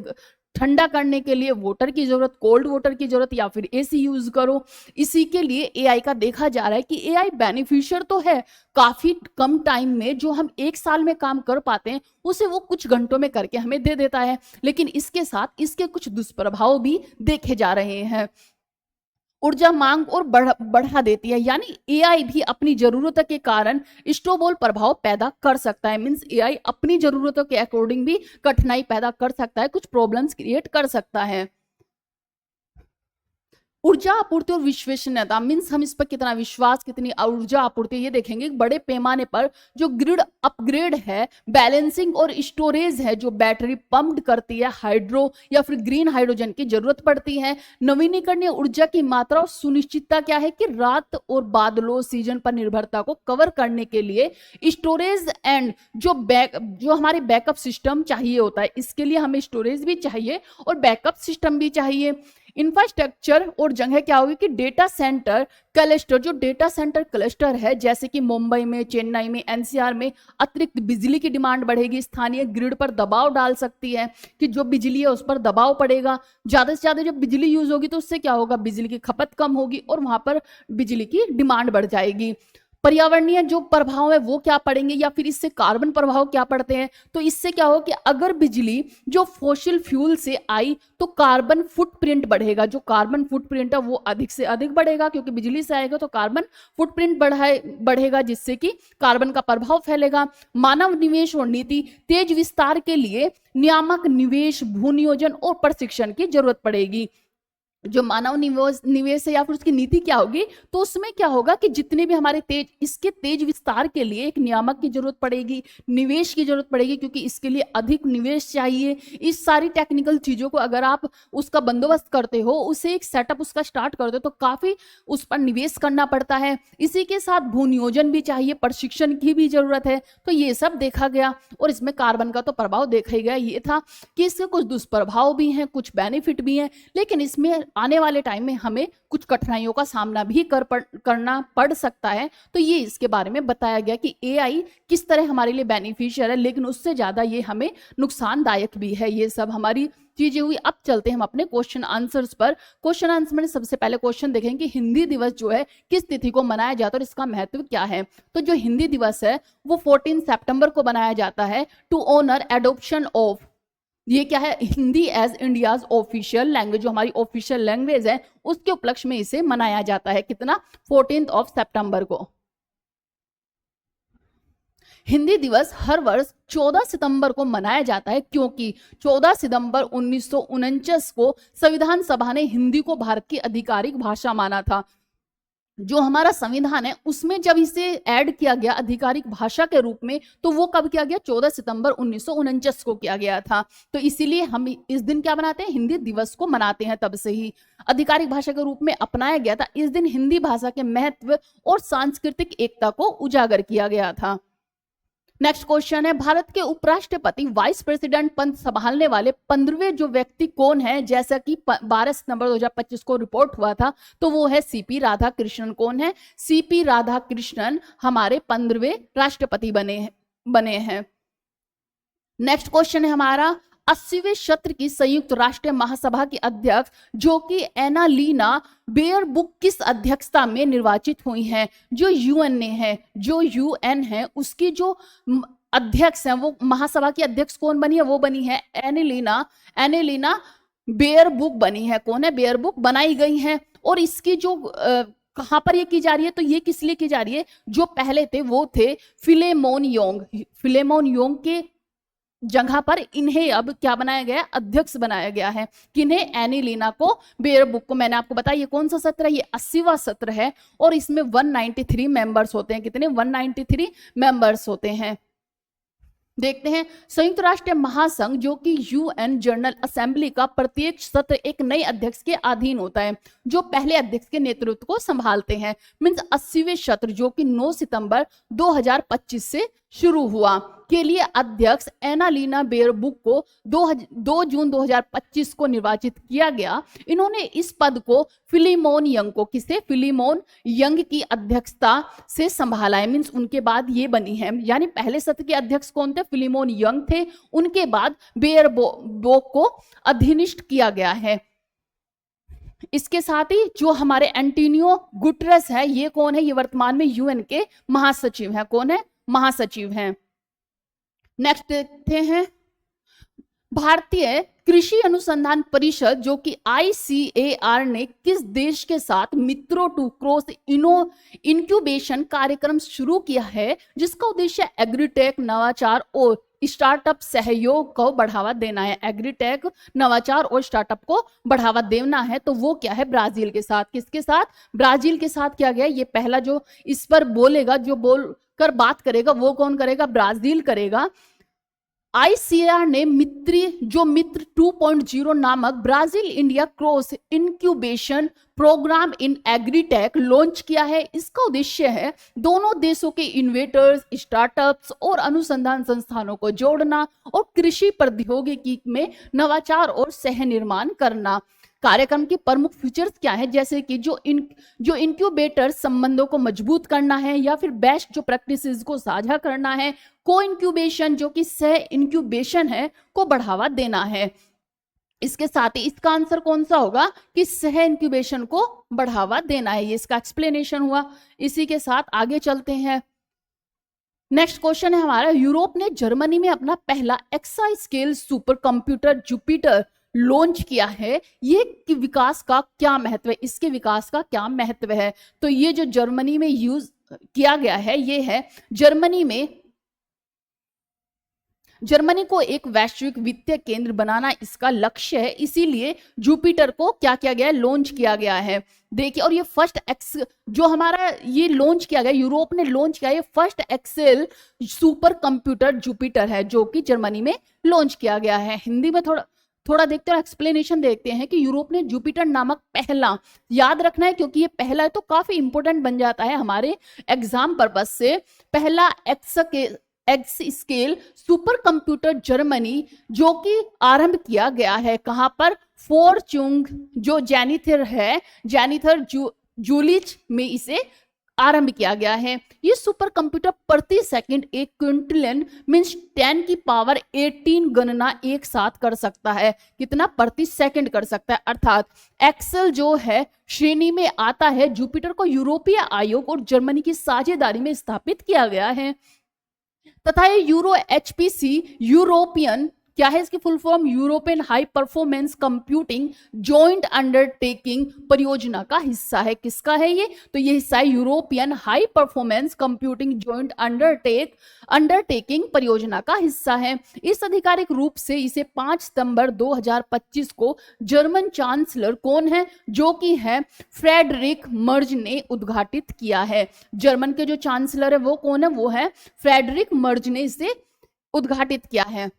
ठंडा करने के लिए वाटर की जरूरत, कोल्ड वाटर की जरूरत या फिर एसी यूज करो। इसी के लिए एआई का देखा जा रहा है कि एआई बेनिफिशियल तो है, काफी कम टाइम में जो हम एक साल में काम कर पाते हैं उसे वो कुछ घंटों में करके हमें दे देता है, लेकिन इसके साथ इसके कुछ दुष्प्रभाव भी देखे जा रहे हैं। ऊर्जा मांग और बढ़ा देती है, यानी एआई भी अपनी जरूरतों के कारण स्टोबोल प्रभाव पैदा कर सकता है। मींस एआई अपनी जरूरतों के अकॉर्डिंग भी कठिनाई पैदा कर सकता है, कुछ प्रॉब्लम्स क्रिएट कर सकता है। ऊर्जा आपूर्ति और विश्वसनीयता मीन्स हम इस पर कितना विश्वास, कितनी ऊर्जा आपूर्ति, ये देखेंगे। बड़े पैमाने पर जो ग्रिड अपग्रेड है, बैलेंसिंग और स्टोरेज है, जो बैटरी पंप्ड करती है, हाइड्रो या फिर ग्रीन हाइड्रोजन की जरूरत पड़ती है। नवीनीकरणीय ऊर्जा की मात्रा और सुनिश्चितता क्या है कि रात और बादलों सीजन पर निर्भरता को कवर करने के लिए स्टोरेज एंड जो हमारे बैकअप सिस्टम चाहिए होता है, इसके लिए हमें स्टोरेज भी चाहिए और बैकअप सिस्टम भी चाहिए। इंफ्रास्ट्रक्चर और जगह क्या होगी कि डेटा सेंटर क्लस्टर, जो डेटा सेंटर क्लस्टर है जैसे कि मुंबई में, चेन्नई में, एनसीआर में अतिरिक्त बिजली की डिमांड बढ़ेगी, स्थानीय ग्रिड पर दबाव डाल सकती है कि जो बिजली है उस पर दबाव पड़ेगा। ज्यादा से ज्यादा जब बिजली यूज होगी तो उससे क्या होगा, बिजली की खपत कम होगी और वहां पर बिजली की डिमांड बढ़ जाएगी। पर्यावरणीय जो प्रभाव है वो क्या पड़ेंगे, या फिर इससे कार्बन प्रभाव क्या पड़ते हैं, तो इससे क्या होगा कि अगर बिजली जो फोसिल फ्यूल से आई तो कार्बन फुटप्रिंट बढ़ेगा। जो कार्बन फुटप्रिंट है वो अधिक से अधिक बढ़ेगा, क्योंकि बिजली से आएगा तो कार्बन फुटप्रिंट बढ़ेगा, जिससे कि कार्बन का प्रभाव फैलेगा। मानव निवेश और नीति, तेज विस्तार के लिए नियामक निवेश, भूनियोजन और प्रशिक्षण की जरूरत पड़ेगी। जो मानव निवेश है या फिर उसकी नीति क्या होगी, तो उसमें क्या होगा कि जितने भी हमारे इसके तेज विस्तार के लिए एक नियामक की जरूरत पड़ेगी, निवेश की जरूरत पड़ेगी, क्योंकि इसके लिए अधिक निवेश चाहिए। इस सारी टेक्निकल चीजों को अगर आप उसका बंदोबस्त करते हो, उसे एक सेटअप उसका स्टार्ट करते हो, तो काफी उस पर निवेश करना पड़ता है। इसी के साथ भूनियोजन भी चाहिए, प्रशिक्षण की भी जरूरत है। तो ये सब देखा गया और इसमें कार्बन का तो प्रभाव देखा ही गया। ये था कि इसके कुछ दुष्प्रभाव भी हैं, कुछ बेनिफिट भी हैं, लेकिन इसमें आने वाले टाइम में हमें कुछ कठिनाइयों का सामना भी करना पड़ सकता है। तो ये इसके बारे में बताया गया कि एआई किस तरह हमारे लिए बेनिफिशियल है, लेकिन उससे ज्यादा ये हमें नुकसानदायक भी है। ये सब हमारी चीजें हुई। अब चलते हैं हम अपने क्वेश्चन आंसर्स पर। क्वेश्चन आंसर में सबसे पहले क्वेश्चन देखेंगे कि हिंदी दिवस जो है किस तिथि को मनाया जाता है और इसका महत्व क्या है। तो जो हिंदी दिवस है वो 14 सितंबर को मनाया जाता है टू ऑनर एडॉप्शन ऑफ, ये क्या है, Hindi as India's official language, जो हमारी ऑफिशियल लैंग्वेज है उसके उपलक्ष्य में इसे मनाया जाता है। कितना, 14 सितंबर को। हिंदी दिवस हर वर्ष 14 सितंबर को मनाया जाता है, क्योंकि 14 सितंबर 1949 को संविधान सभा ने हिंदी को भारत की आधिकारिक भाषा माना था। जो हमारा संविधान है उसमें जब इसे ऐड किया गया आधिकारिक भाषा के रूप में, तो वो कब किया गया, 14 सितंबर 1949 को किया गया था। तो इसीलिए हम इस दिन क्या मनाते हैं, हिंदी दिवस को मनाते हैं। तब से ही आधिकारिक भाषा के रूप में अपनाया गया था। इस दिन हिंदी भाषा के महत्व और सांस्कृतिक एकता को उजागर किया गया था। नेक्स्ट क्वेश्चन है, भारत के उपराष्ट्रपति वाइस प्रेसिडेंट पद संभालने वाले 15वें जो व्यक्ति कौन है, जैसा कि 12 सितंबर 2025 को रिपोर्ट हुआ था, तो वो है सीपी राधाकृष्णन। कौन है, सीपी राधाकृष्णन हमारे 15वें राष्ट्रपति बने हैं। नेक्स्ट क्वेश्चन है हमारा, 80वें सत्र की संयुक्त राष्ट्र महासभा की अध्यक्ष जो कि एनालीना बेयरबुक किस अध्यक्षता में निर्वाचित हुई हैं। जो यूएन है, जो यूएन है उसकी जो अध्यक्ष हैं, वो महासभा की अध्यक्ष कौन बनी है, वो बनी है एनालीना बेयरबुक बनी है। कौन है, बेयरबुक बनाई गई है। और इसकी जो कहां पर ये की जा रही है, तो ये किस लिए की जा रही है, जो पहले थे वो थे फिलेमोन योंग के जगह पर इन्हें अब क्या बनाया गया, अध्यक्ष बनाया गया है। किन्हें, एनालीना को, बेयरबुक को। मैंने आपको बताया ये कौन सा सत्र है, ये 80वां सत्र है और इसमें 193 मेंबर्स होते हैं। कितने, 193 मेंबर्स होते हैं। देखते हैं, संयुक्त राष्ट्र महासंघ जो कि यूएन जनरल असेंबली का प्रत्येक सत्र एक नए अध्यक्ष के अधीन होता है, जो पहले अध्यक्ष के नेतृत्व को संभालते हैं। मींस 80वें सत्र जो कि 9 सितंबर 2025 से शुरू हुआ के लिए अध्यक्ष एनालीना बेयरबुक को 2 जून 2025 को निर्वाचित किया गया। इन्होंने इस पद को फिलिमोन यंग को, किसे, फिलिमोन यंग की अध्यक्षता से संभाला है। मींस उनके बाद ये बनी है, यानी पहले सत्र के अध्यक्ष कौन थे, फिलिमोन यंग थे, उनके बाद बेयरबुक को अधिनिष्ठ किया गया है। इसके साथ ही जो हमारे एंटोनियो गुटेरेस है, ये कौन है, ये वर्तमान में यूएन के महासचिव हैं। कौन है, महासचिव हैं। नेक्स्ट देखते हैं, भारतीय कृषि अनुसंधान परिषद जो कि ICAR ने किस देश के साथ मित्रों टू क्रॉस इंक्यूबेशन कार्यक्रम शुरू किया है, जिसका उद्देश्य एग्रीटेक, नवाचार और स्टार्टअप सहयोग को बढ़ावा देना है, एग्रीटेक नवाचार और स्टार्टअप को बढ़ावा देना है, तो वो क्या है, ब्राजील के साथ। किसके साथ, ब्राजील के साथ किया गया। ये पहला जो इस पर बोलेगा, जो बोल कर बात करेगा, वो कौन करेगा, ब्राजील करेगा। आईसीएआर ने मित्र 2.0 नामक Brazil India cross incubation programme in agritech launch किया है। इसका उद्देश्य है दोनों देशों के इन्वेटर्स, स्टार्टअप्स और अनुसंधान संस्थानों को जोड़ना और कृषि प्रौद्योगिकी में नवाचार और सह निर्माण करना। कार्यक्रम के प्रमुख फीचर्स क्या है, जैसे कि जो इंक्यूबेटर संबंधों को मजबूत करना है, या फिर बेस्ट जो प्रैक्टिसेस को साझा करना है, को इंक्यूबेशन जो कि सह इंक्यूबेशन है को बढ़ावा देना है। इसके साथ ही इसका आंसर कौन सा होगा कि सह इंक्यूबेशन को बढ़ावा देना है। ये इसका एक्सप्लेनेशन हुआ। इसी के साथ आगे चलते हैं। नेक्स्ट क्वेश्चन है हमारा, यूरोप ने जर्मनी में अपना पहला exa scale super computer Jupiter launch किया है। ये कि विकास का क्या महत्व है, इसके विकास का क्या महत्व है। तो ये जो जर्मनी में यूज किया गया है, ये है जर्मनी को एक वैश्विक वित्तीय केंद्र बनाना इसका लक्ष्य है। इसीलिए जुपिटर को क्या किया गया है, लॉन्च किया गया है। देखिए, और ये फर्स्ट जो हमारा ये लॉन्च किया गया, यूरोप ने लॉन्च किया, ये first excel super computer Jupiter है जो कि जर्मनी में लॉन्च किया गया है। हिंदी में थोड़ा देखते हैं, एक्सप्लेनेशन देखते हैं कि यूरोप ने जुपिटर नामक पहला, याद रखना है क्योंकि ये पहला है तो काफी इंपॉर्टेंट बन जाता है हमारे एग्जाम पर्पस से। पहला x scale super computer Germany जो कि आरंभ किया गया है, कहां पर, फोरचुंग जो जेनिथर जूलिच में इसे आरंभ किया गया है। ये सुपर कंप्यूटर प्रति सेकंड एक क्विंटलियन मींस 10 की पावर 18 गणना एक साथ कर सकता है। कितना, प्रति सेकंड कर सकता है। अर्थात एक्सेल जो है श्रेणी में आता है। जुपिटर को यूरोपीय आयोग और जर्मनी की साझेदारी में स्थापित किया गया है तथा ये यूरो एचपीसी यूरोपियन, क्या है इसकी full form, European high performance computing joint undertaking परियोजना का हिस्सा है। किसका है ये, तो ये हिस्सा है European high performance computing joint undertaking परियोजना का हिस्सा है। इस आधिकारिक रूप से इसे 5 सितंबर 2025 को जर्मन चांसलर कौन है, जो कि है फ्रेडरिक मर्ज ने उद्घाटित किया है। जर्मन के जो चांसलर है वो कौन है, वो है फ्रेडरिक मर्ज ने इसे उद्घाटित किया है।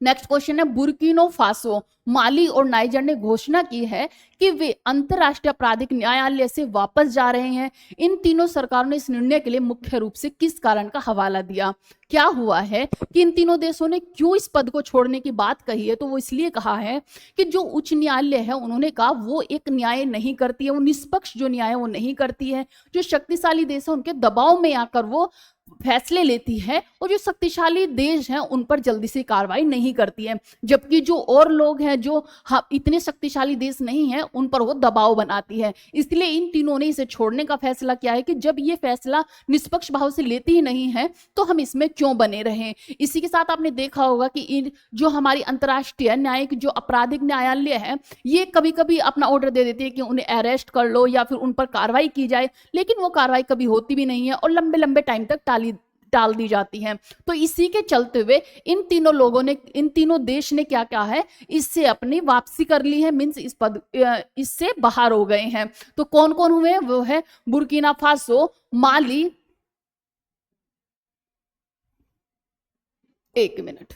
नेक्स्ट क्वेश्चन है, बुर्किनो फासो, माली और नाइजर ने घोषणा की है कि वे अंतरराष्ट्रीय आपराधिक न्यायालय से वापस जा रहे हैं। इन तीनों सरकारों ने इस निर्णय के लिए मुख्य रूप से किस कारण का हवाला दिया। क्या हुआ है कि इन तीनों देशों ने क्यों इस पद को छोड़ने की बात कही है, तो वो इसलिए कहा है कि जो उच्च न्यायालय है उन्होंने कहा वो एक न्याय नहीं करती है, वो निष्पक्ष जो न्याय वो नहीं करती है। जो शक्तिशाली देश है उनके दबाव में आकर वो फैसले लेती है और जो शक्तिशाली देश हैं उन पर जल्दी से कार्रवाई नहीं करती है, जबकि जो और लोग हैं जो इतने शक्तिशाली देश नहीं हैं उन पर वो दबाव बनाती है। इसलिए इन तीनों ने इसे छोड़ने का फैसला किया है कि जब ये फैसला निष्पक्ष भाव से लेती ही नहीं है तो हम इसमें क्यों बने रहें। इसी के साथ आपने देखा होगा कि इन जो हमारी अंतर्राष्ट्रीय न्यायिक जो आपराधिक न्यायालय है ये कभी कभी अपना ऑर्डर दे देती है कि उन्हें अरेस्ट कर लो या फिर उन पर कार्रवाई की जाए, लेकिन वो कार्रवाई कभी होती भी नहीं है और लंबे लंबे टाइम तक टाल दी जाती हैं। तो इसी के चलते हुए इन तीनों देश ने क्या कहा है, इससे अपनी वापसी कर ली है, मींस इससे बाहर हो गए हैं। तो कौन कौन हुए, वो है बुर्किना फासो, माली, एक मिनट,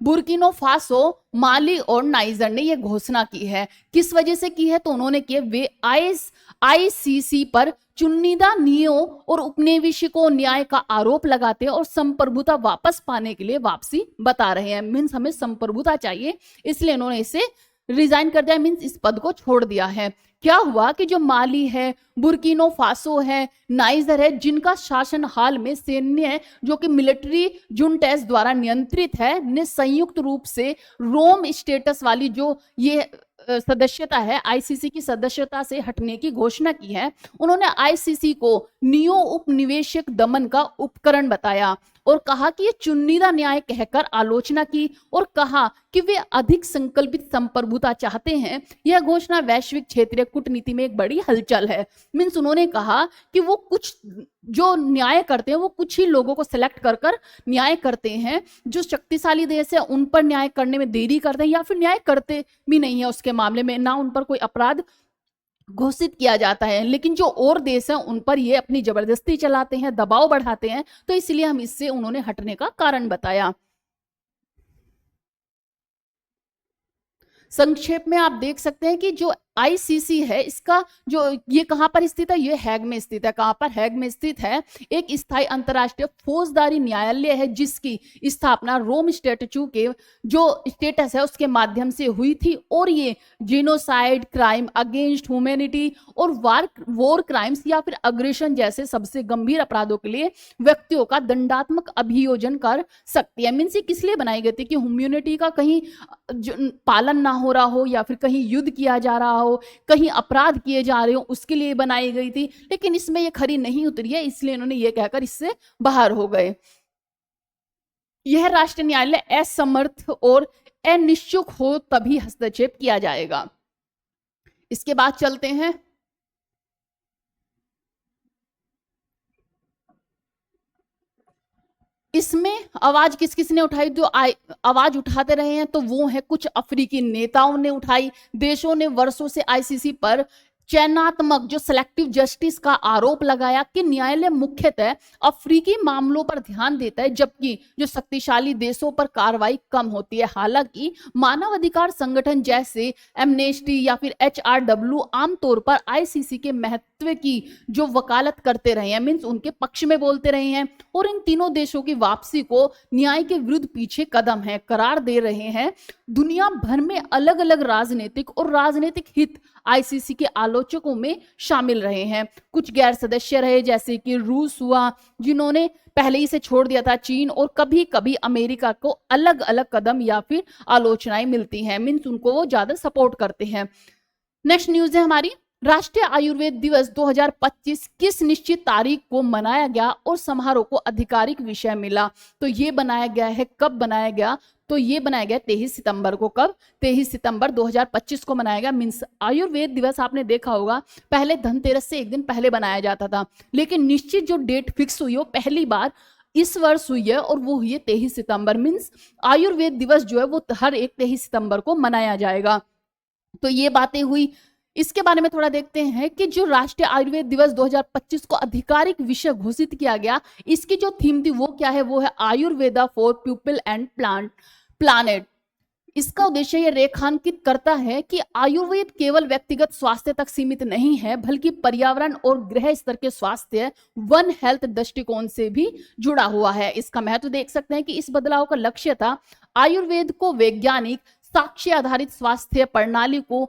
बुर्किनो फासो, माली और नाइजर ने यह घोषणा की है। किस वजह से की है, तो उन्होंने किया वे आईसीसी पर चुनिंदा न्यायों और उपनिवेशिकों न्याय का आरोप लगाते हैं और संप्रभुता वापस पाने के लिए वापसी बता रहे हैं। मीन्स हमें संप्रभुता चाहिए, इसलिए उन्होंने इसे रिजाइन कर दिया, मीन्स इस पद को छोड़ दिया है। क्या हुआ कि जो माली है, बुर्किनो फासो है, नाइजर है, जिनका शासन हाल में सैन्य जो कि मिलिट्री जुंटेस द्वारा नियंत्रित है, ने संयुक्त रूप से रोम स्टेटस वाली जो ये सदस्यता है, आईसीसी की सदस्यता से हटने की घोषणा की है। उन्होंने आईसीसी को नियो उपनिवेशिक दमन का उपकरण बताया और कहा कि ये चुनिंदा न्याय कहकर आलोचना की और कहा कि वे अधिक संकल्पित संप्रभुता चाहते हैं। यह घोषणा वैश्विक क्षेत्रीय कूटनीति में एक बड़ी हलचल है। मीन्स उन्होंने कहा कि वो कुछ जो न्याय करते हैं वो कुछ ही लोगों को सिलेक्ट कर कर न्याय करते हैं। जो शक्तिशाली देश है उन पर न्याय करने में देरी करते हैं या फिर न्याय करते भी नहीं है, उसके मामले में ना उन पर कोई अपराध घोषित किया जाता है, लेकिन जो और देश हैं उन पर ये अपनी जबरदस्ती चलाते हैं, दबाव बढ़ाते हैं। तो इसलिए हम इससे उन्होंने हटने का कारण बताया। संक्षेप में आप देख सकते हैं कि जो आईसीसी है इसका जो ये कहां पर स्थित है, ये हैग में स्थित है। कहां पर? हैग में स्थित है। एक स्थायी अंतरराष्ट्रीय फौजदारी न्यायालय है जिसकी स्थापना रोम स्टैट्यू के जो स्टेटस है उसके माध्यम से हुई थी और ये जीनोसाइड, क्राइम अगेंस्ट ह्यूमैनिटी और वॉर क्राइम्स या फिर अग्रेशन जैसे सबसे गंभीर अपराधों के लिए व्यक्तियों का दंडात्मक अभियोजन कर सकती है। मीन्स ये किस लिए बनाई गई थी कि ह्यूमैनिटी का कहीं पालन ना हो रहा हो या फिर कहीं युद्ध किया जा रहा हो, कहीं अपराध किए जा रहे हो, उसके लिए बनाई गई थी। लेकिन इसमें ये खरी नहीं उतरी है, इसलिए इन्होंने ये कहकर इससे बाहर हो गए। यह राष्ट्रीय न्यायालय असमर्थ और अनिश्चित हो तभी हस्तक्षेप किया जाएगा। इसके बाद चलते हैं इसमें आवाज किस किस ने उठाई, जो आवाज उठाते रहे हैं तो वो है कुछ अफ्रीकी नेताओं ने उठाई। देशों ने वर्षों से आईसीसी पर चयनात्मक जो सिलेक्टिव जस्टिस का आरोप लगाया कि न्यायालय मुख्यतः अफ्रीकी मामलों पर ध्यान देता है जबकि जो शक्तिशाली देशों पर कार्रवाई कम होती है। हालांकि मानवाधिकार संगठन जैसे एमनेस्टी या फिर एचआरडब्ल्यू आमतौर पर आईसीसी के महत्व की जो वकालत करते रहे हैं, मीन्स उनके पक्ष में बोलते रहे हैं और इन तीनों देशों की वापसी को न्याय के विरुद्ध पीछे कदम है करार दे रहे हैं। दुनिया भर में अलग अलग राजनीतिक और राजनीतिक हित आईसीसी के आलोचकों में शामिल रहे हैं। कुछ गैर सदस्य रहे जैसे कि रूस हुआ जिन्होंने पहले ही से छोड़ दिया था, चीन और कभी कभी अमेरिका को अलग अलग कदम या फिर आलोचनाएं मिलती हैं, मीन्स उनको वो ज्यादा सपोर्ट करते हैं। नेक्स्ट न्यूज है हमारी, राष्ट्रीय आयुर्वेद दिवस 2025 किस निश्चित तारीख को मनाया गया और समारोह को आधिकारिक विषय मिला। तो ये बनाया गया है, कब बनाया गया, तो ये बनाया गया 23 सितंबर को। कब? 23 सितंबर 2025 को मनाया गया। मीन्स आयुर्वेद दिवस आपने देखा होगा पहले धनतेरस से एक दिन पहले बनाया जाता था, लेकिन निश्चित जो डेट फिक्स हुई वो पहली बार इस वर्ष हुई है और वो हुई है 23 सितंबर। मीन्स आयुर्वेद दिवस जो है वो हर एक 23 सितंबर को मनाया जाएगा। तो ये बातें हुई। इसके बारे में थोड़ा देखते हैं कि जो राष्ट्रीय आयुर्वेद दिवस 2025 को आधिकारिक विषय घोषित किया गया, इसकी जो थीम थी वो क्या है, वो है Ayurveda for people and planet. इसका उद्देश्य यह रेखांकित करता है कि आयुर्वेद केवल व्यक्तिगत स्वास्थ्य तक सीमित नहीं है बल्कि पर्यावरण और गृह स्तर के स्वास्थ्य वन हेल्थ दृष्टिकोण से भी जुड़ा हुआ है। इसका महत्व देख सकते हैं कि इस बदलाव का लक्ष्य था आयुर्वेद को वैज्ञानिक साक्ष्य आधारित स्वास्थ्य प्रणाली को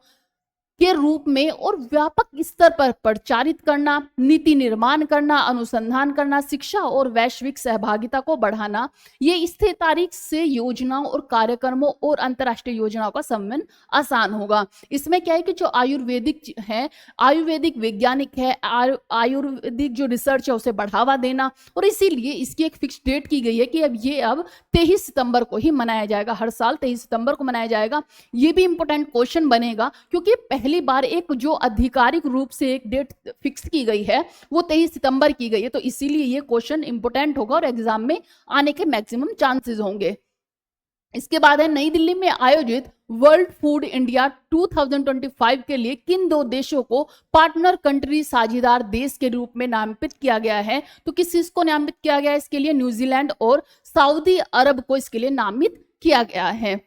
के रूप में और व्यापक स्तर पर प्रचारित करना, नीति निर्माण करना, अनुसंधान करना, शिक्षा और वैश्विक सहभागिता को बढ़ाना। ये स्थिर तारीख से योजनाओं और कार्यक्रमों और अंतर्राष्ट्रीय योजनाओं का समन्वय आसान होगा। इसमें क्या है कि जो आयुर्वेदिक है, आयुर्वेदिक वैज्ञानिक है, आयुर्वेदिक जो रिसर्च है उसे बढ़ावा देना, और इसीलिए इसकी एक फिक्स डेट की गई है कि अब 23 सितंबर को ही मनाया जाएगा। हर साल 23 सितंबर को मनाया जाएगा। ये भी इंपॉर्टेंट क्वेश्चन बनेगा क्योंकि पहली बार एक जो आधिकारिक रूप से एक डेट फिक्स की गई है वो 23 सितंबर की गई है, तो इसीलिए ये क्वेश्चन इंपोर्टेंट होगा और एग्जाम में आने के मैक्सिमम चांसेस होंगे। इसके बाद है नई दिल्ली में आयोजित वर्ल्ड फूड इंडिया 2025 के लिए किन दो देशों को पार्टनर कंट्री साझेदार देश के रूप में नामित किया गया है। तो किस चीज को नामित किया गया है इसके लिए, न्यूजीलैंड और सऊदी अरब को इसके लिए नामित किया गया है।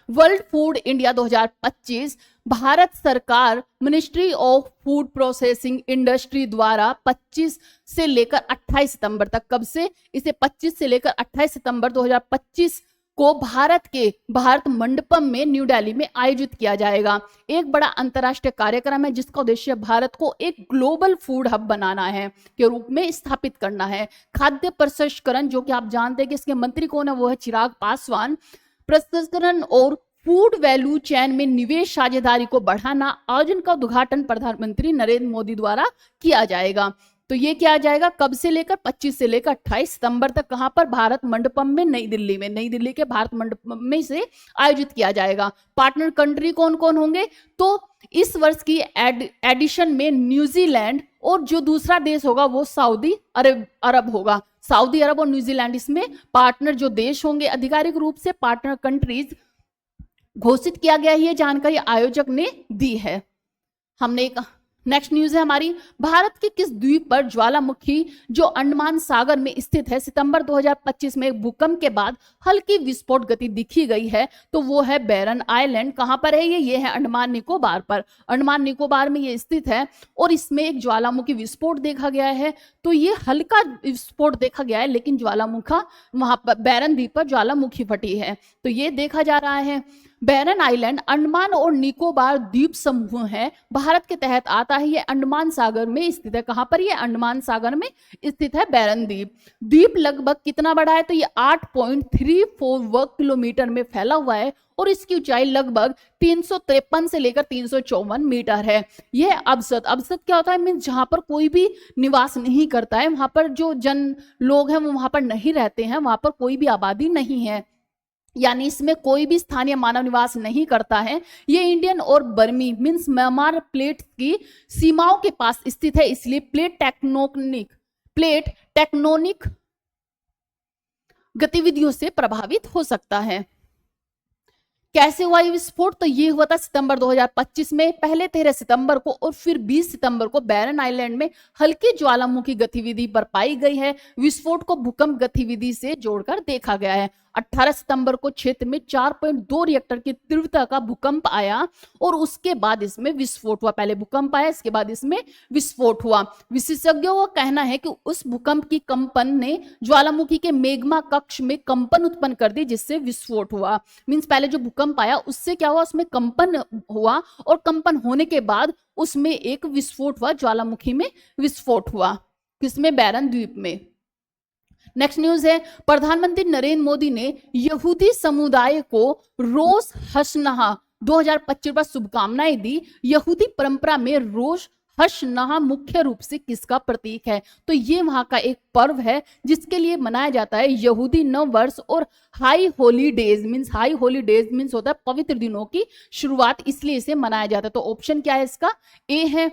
वर्ल्ड फूड इंडिया 2025 भारत सरकार ministry of food processing industry द्वारा 25 से लेकर 28 सितंबर तक, कब से, इसे 25 से लेकर 28 सितंबर 2025 को भारत के भारत मंडपम में न्यू दिल्ली में आयोजित किया जाएगा। एक बड़ा अंतर्राष्ट्रीय कार्यक्रम है जिसका उद्देश्य भारत को एक ग्लोबल फूड हब बनाना है के रूप में स्थापित करना है। खाद्य प्रसंस्करण, जो कि आप जानते हैं कि इसके मंत्री कौन है, वो है चिराग पासवान। प्रसंस्करण और फूड वैल्यू चेन में निवेश साझेदारी को बढ़ाना। आयोजन का उद्घाटन प्रधानमंत्री नरेंद्र मोदी द्वारा किया जाएगा। तो ये क्या आ जाएगा, कब से लेकर 25 से लेकर 28 सितंबर तक, कहां पर, भारत मंडपम में, नई दिल्ली में, नई दिल्ली के भारत मंडपम में से आयोजित किया जाएगा। पार्टनर कंट्री कौन कौन होंगे, तो इस वर्ष की एडिशन में न्यूजीलैंड और जो दूसरा देश होगा वो सऊदी अरब होगा। सऊदी अरब और न्यूजीलैंड इसमें पार्टनर जो देश होंगे, आधिकारिक रूप से पार्टनर कंट्रीज घोषित किया गया है, ये जानकारी आयोजक ने दी है। हमने एक नेक्स्ट न्यूज है हमारी, भारत के किस द्वीप पर ज्वालामुखी जो अंडमान सागर में स्थित है, सितंबर 2025 में एक भूकंप के बाद हल्की विस्फोट गति दिखी गई है, तो वो है बैरन आइलैंड। कहां पर है ये है अंडमान निकोबार पर, अंडमान निकोबार में ये स्थित है और इसमें एक ज्वालामुखी विस्फोट देखा गया है। तो ये हल्का विस्फोट देखा गया है, लेकिन ज्वालामुखी वहां पर बैरन द्वीप पर ज्वालामुखी फटी है, तो ये देखा जा रहा है। बैरन आइलैंड अंडमान और निकोबार द्वीप समूह है, भारत के तहत आता है, ये अंडमान सागर में स्थित है। कहां पर, ये अंडमान सागर में स्थित है बैरन द्वीप। द्वीप लगभग कितना बड़ा है, तो ये 8.34 वर्ग किलोमीटर में फैला हुआ है और इसकी ऊंचाई लगभग 353 से लेकर 354 मीटर है। यह अवसत क्या होता है, मीन्स जहां पर कोई भी निवास नहीं करता है, वहां पर जो जन लोग हैं वो वहां पर नहीं रहते हैं, वहां पर कोई भी आबादी नहीं है, यानी इसमें कोई भी स्थानीय मानव निवास नहीं करता है। ये इंडियन और बर्मी मीन्स म्यांमार प्लेट की सीमाओं के पास स्थित है, इसलिए प्लेट टेक्टोनिक गतिविधियों से प्रभावित हो सकता है। कैसे हुआ ये विस्फोट, तो ये हुआ था सितंबर 2025 में, पहले 13 सितंबर को और फिर 20 सितंबर को बैरन आइलैंड में हल्की ज्वालामुखी गतिविधि पर पाई गई है। विस्फोट को भूकंप गतिविधि से जोड़कर देखा गया है। 18 सितंबर को क्षेत्र में 4.2 रिएक्टर की तीव्रता का भूकंप आया और उसके बाद इसमें विस्फोट हुआ। पहले भूकंप आया, इसके बाद इसमें विस्फोट हुआ। विशेषज्ञों का कहना है कि उस भूकंप की कंपन ने ज्वालामुखी के मैग्मा कक्ष में कंपन उत्पन्न कर दी, जिससे विस्फोट हुआ। मीन्स पहले जो भूकंप आया उससे क्या हुआ, उसमें कंपन हुआ और कंपन होने के बाद उसमें एक विस्फोट हुआ, ज्वालामुखी में विस्फोट हुआ, किसमें, बैरन द्वीप में। नेक्स्ट न्यूज है, प्रधानमंत्री नरेंद्र मोदी ने यहूदी समुदाय को रोश हशनहा 2025 पर शुभकामनाएं दी। यहूदी परंपरा में रोश हशनहा मुख्य रूप से किसका प्रतीक है, तो ये वहां का एक पर्व है जिसके लिए मनाया जाता है यहूदी नव वर्ष और हाई होली डेज मीन्स होता है पवित्र दिनों की शुरुआत, इसलिए इसे मनाया जाता है। तो ऑप्शन क्या है इसका, ए है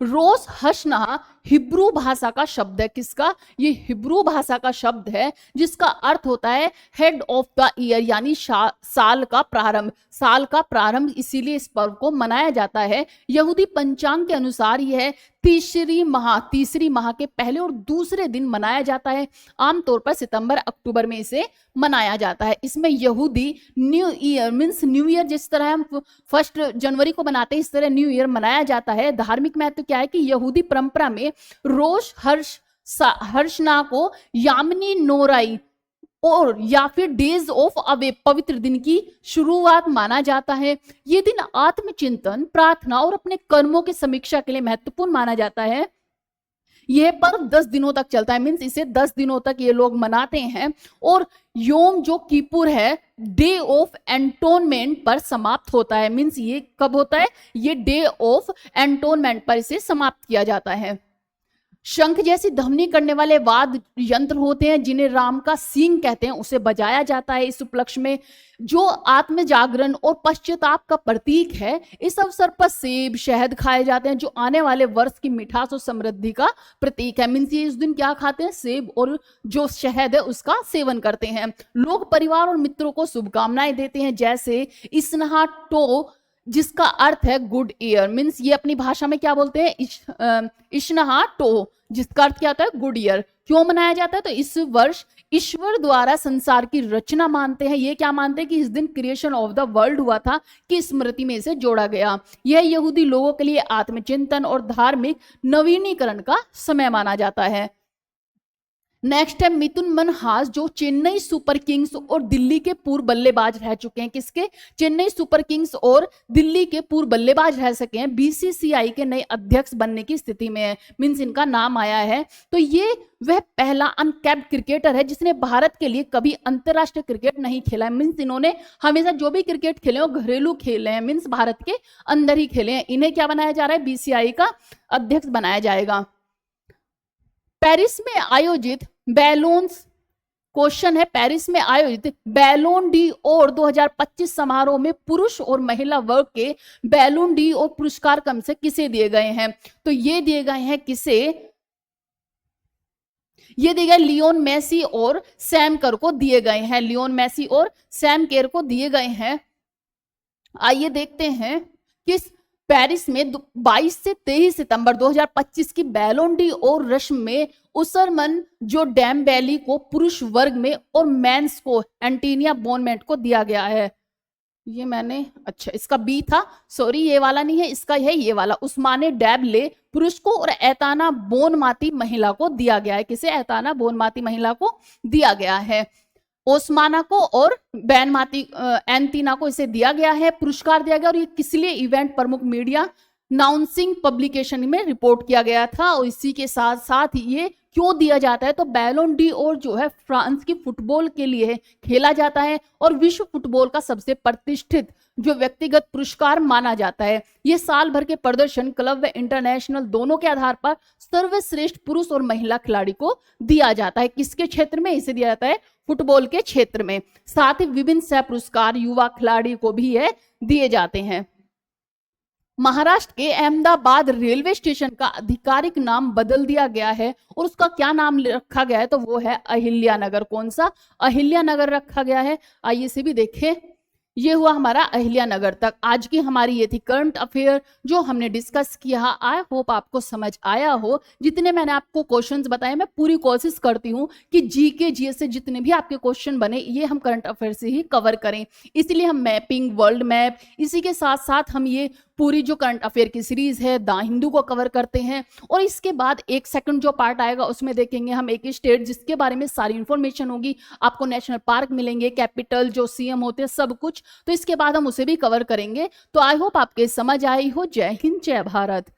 रोश हशनहा हिब्रू भाषा का शब्द है, किसका, ये हिब्रू भाषा का शब्द है जिसका अर्थ होता है हेड ऑफ द ईयर, यानी साल का प्रारंभ, इसीलिए इस पर्व को मनाया जाता है। यहूदी पंचांग के अनुसार यह तीसरी माह के पहले और दूसरे दिन मनाया जाता है। आमतौर पर सितंबर अक्टूबर में इसे मनाया जाता है। इसमें यहूदी new year means new year, जिस तरह हम 1 जनवरी को मनाते हैं इस तरह न्यू ईयर मनाया जाता है। धार्मिक महत्व क्या है कि यहूदी परंपरा में रोश हर्षना को यामिनी नोराई और या फिर डेज ऑफ अवे पवित्र दिन की शुरुआत माना जाता है। ये दिन आत्मचिंतन, प्रार्थना और अपने कर्मों की समीक्षा के लिए महत्वपूर्ण माना जाता है। यह पर्व 10 दिनों तक चलता है, मीन्स इसे 10 दिनों तक ये लोग मनाते हैं और योम जो किपुर है डे ऑफ एंटोनमेंट पर समाप्त होता है। मीन्स ये कब होता है, ये डे ऑफ एंटोनमेंट पर इसे समाप्त किया जाता है। शंख जैसी ध्वनि करने वाले वाद्य यंत्र होते हैं जिन्हें राम का सींग कहते हैं, उसे बजाया जाता है इस उपलक्ष्य में, जो आत्म जागरण और पश्चाताप का प्रतीक है। इस अवसर पर सेब शहद खाए जाते हैं जो आने वाले वर्ष की मिठास और समृद्धि का प्रतीक है। मीन्स ये इस दिन क्या खाते हैं, सेब और जो शहद है उसका सेवन करते हैं। लोग परिवार और मित्रों को शुभकामनाएं देते हैं, जैसे इसनहा टो जिसका अर्थ है गुड ईयर। मीन्स ये अपनी भाषा में क्या बोलते हैं, इश्नहा टो जिसका अर्थ क्या होता है, गुड ईयर। क्यों मनाया जाता है, तो इस वर्ष ईश्वर द्वारा संसार की रचना मानते हैं। ये क्या मानते हैं कि इस दिन क्रिएशन ऑफ द वर्ल्ड हुआ था, कि स्मृति में इसे जोड़ा गया। यह यहूदी लोगों के लिए आत्मचिंतन और धार्मिक नवीनीकरण का समय माना जाता है। नेक्स्ट है मिथुन मनहास, जो चेन्नई सुपर किंग्स और दिल्ली के पूर्व बल्लेबाज रह चुके हैं। किसके? चेन्नई सुपर किंग्स और दिल्ली के पूर्व बल्लेबाज रह सके हैं, बीसीसीआई के नए अध्यक्ष बनने की स्थिति में है, मींस इनका नाम आया है। तो ये वह पहला अनकैप्ड क्रिकेटर है जिसने भारत के लिए कभी अंतरराष्ट्रीय क्रिकेट नहीं खेला है, मींस इन्होंने हमेशा जो भी क्रिकेट खेले वो घरेलू खेले हैं, मींस भारत के अंदर ही खेले हैं। इन्हें क्या बनाया जा रहा है? बीसीसीआई का अध्यक्ष बनाया जाएगा। पेरिस में आयोजित बैलोन्स, क्वेश्चन है, पेरिस में आयोजित बैलोन डी और 2025 समारोह में पुरुष और महिला वर्ग के बैलोन डी और पुरस्कार कम से किसे दिए गए हैं? तो ये दिए गए हैं किसे? ये दिए गए लियोन मेसी और सैम कर को दिए गए हैं, लियोन मेसी और सैम केर को दिए गए हैं। आइए देखते हैं किस पेरिस में 22 से 23 सितंबर 2025 की बैलोन डी और रस्म में उसरमन जो डेम्बेली को पुरुष वर्ग में और मेंस को एंटीनिया बोनमेंट को दिया गया है। ये मैंने, अच्छा इसका बी था, सॉरी ये वाला नहीं है, इसका है ये वाला। उस्माने डेबले पुरुष को और एताना बोनमाती महिला को दिया गया है। किसे? एताना बोनमाती महिला को दिया गया है। ओस्माना को और बैनमाती एंटीना को इसे दिया गया है, पुरस्कार दिया गया। और ये किस लिए? इवेंट प्रमुख मीडिया नाउंसिंग पब्लिकेशन में रिपोर्ट किया गया था। और इसी के साथ साथ ये क्यों दिया जाता है? तो बैलोन डी और जो है फ्रांस की फुटबॉल के लिए खेला जाता है और विश्व फुटबॉल का सबसे प्रतिष्ठित जो व्यक्तिगत पुरस्कार माना जाता है। ये साल भर के प्रदर्शन, क्लब व इंटरनेशनल दोनों के आधार पर सर्वश्रेष्ठ पुरुष और महिला खिलाड़ी को दिया जाता है। किसके क्षेत्र में? इसे दिया जाता है फुटबॉल के क्षेत्र में। साथ ही विभिन्न सह पुरस्कार युवा खिलाड़ी को भी है दिए जाते हैं। महाराष्ट्र के अहमदाबाद रेलवे स्टेशन का आधिकारिक नाम बदल दिया गया है और उसका क्या नाम रखा गया है? तो वो है अहिल्यानगर। कौन सा? अहिल्यानगर रखा गया है। आइए इसे भी देखें। ये हुआ हमारा अहिल्यानगर तक। आज की हमारी ये थी करंट अफेयर जो हमने डिस्कस किया। आई होप आपको समझ आया हो। जितने मैंने आपको क्वेश्चंस बताए, मैं पूरी कोशिश करती हूँ कि जीके जीएस से जितने भी आपके क्वेश्चन बने ये हम करंट अफेयर से ही कवर करें। इसलिए हम मैपिंग, वर्ल्ड मैप, इसी के साथ साथ हम ये पूरी जो करंट अफेयर की सीरीज है द हिंदू को कवर करते हैं। और इसके बाद एक सेकंड जो पार्ट आएगा उसमें देखेंगे हम एक स्टेट जिसके बारे में सारी इंफॉर्मेशन होगी। आपको नेशनल पार्क मिलेंगे, कैपिटल, जो सीएम होते हैं, सब कुछ। तो इसके बाद हम उसे भी कवर करेंगे। तो आई होप आपके समझ आई हो। जय हिंद, जय भारत।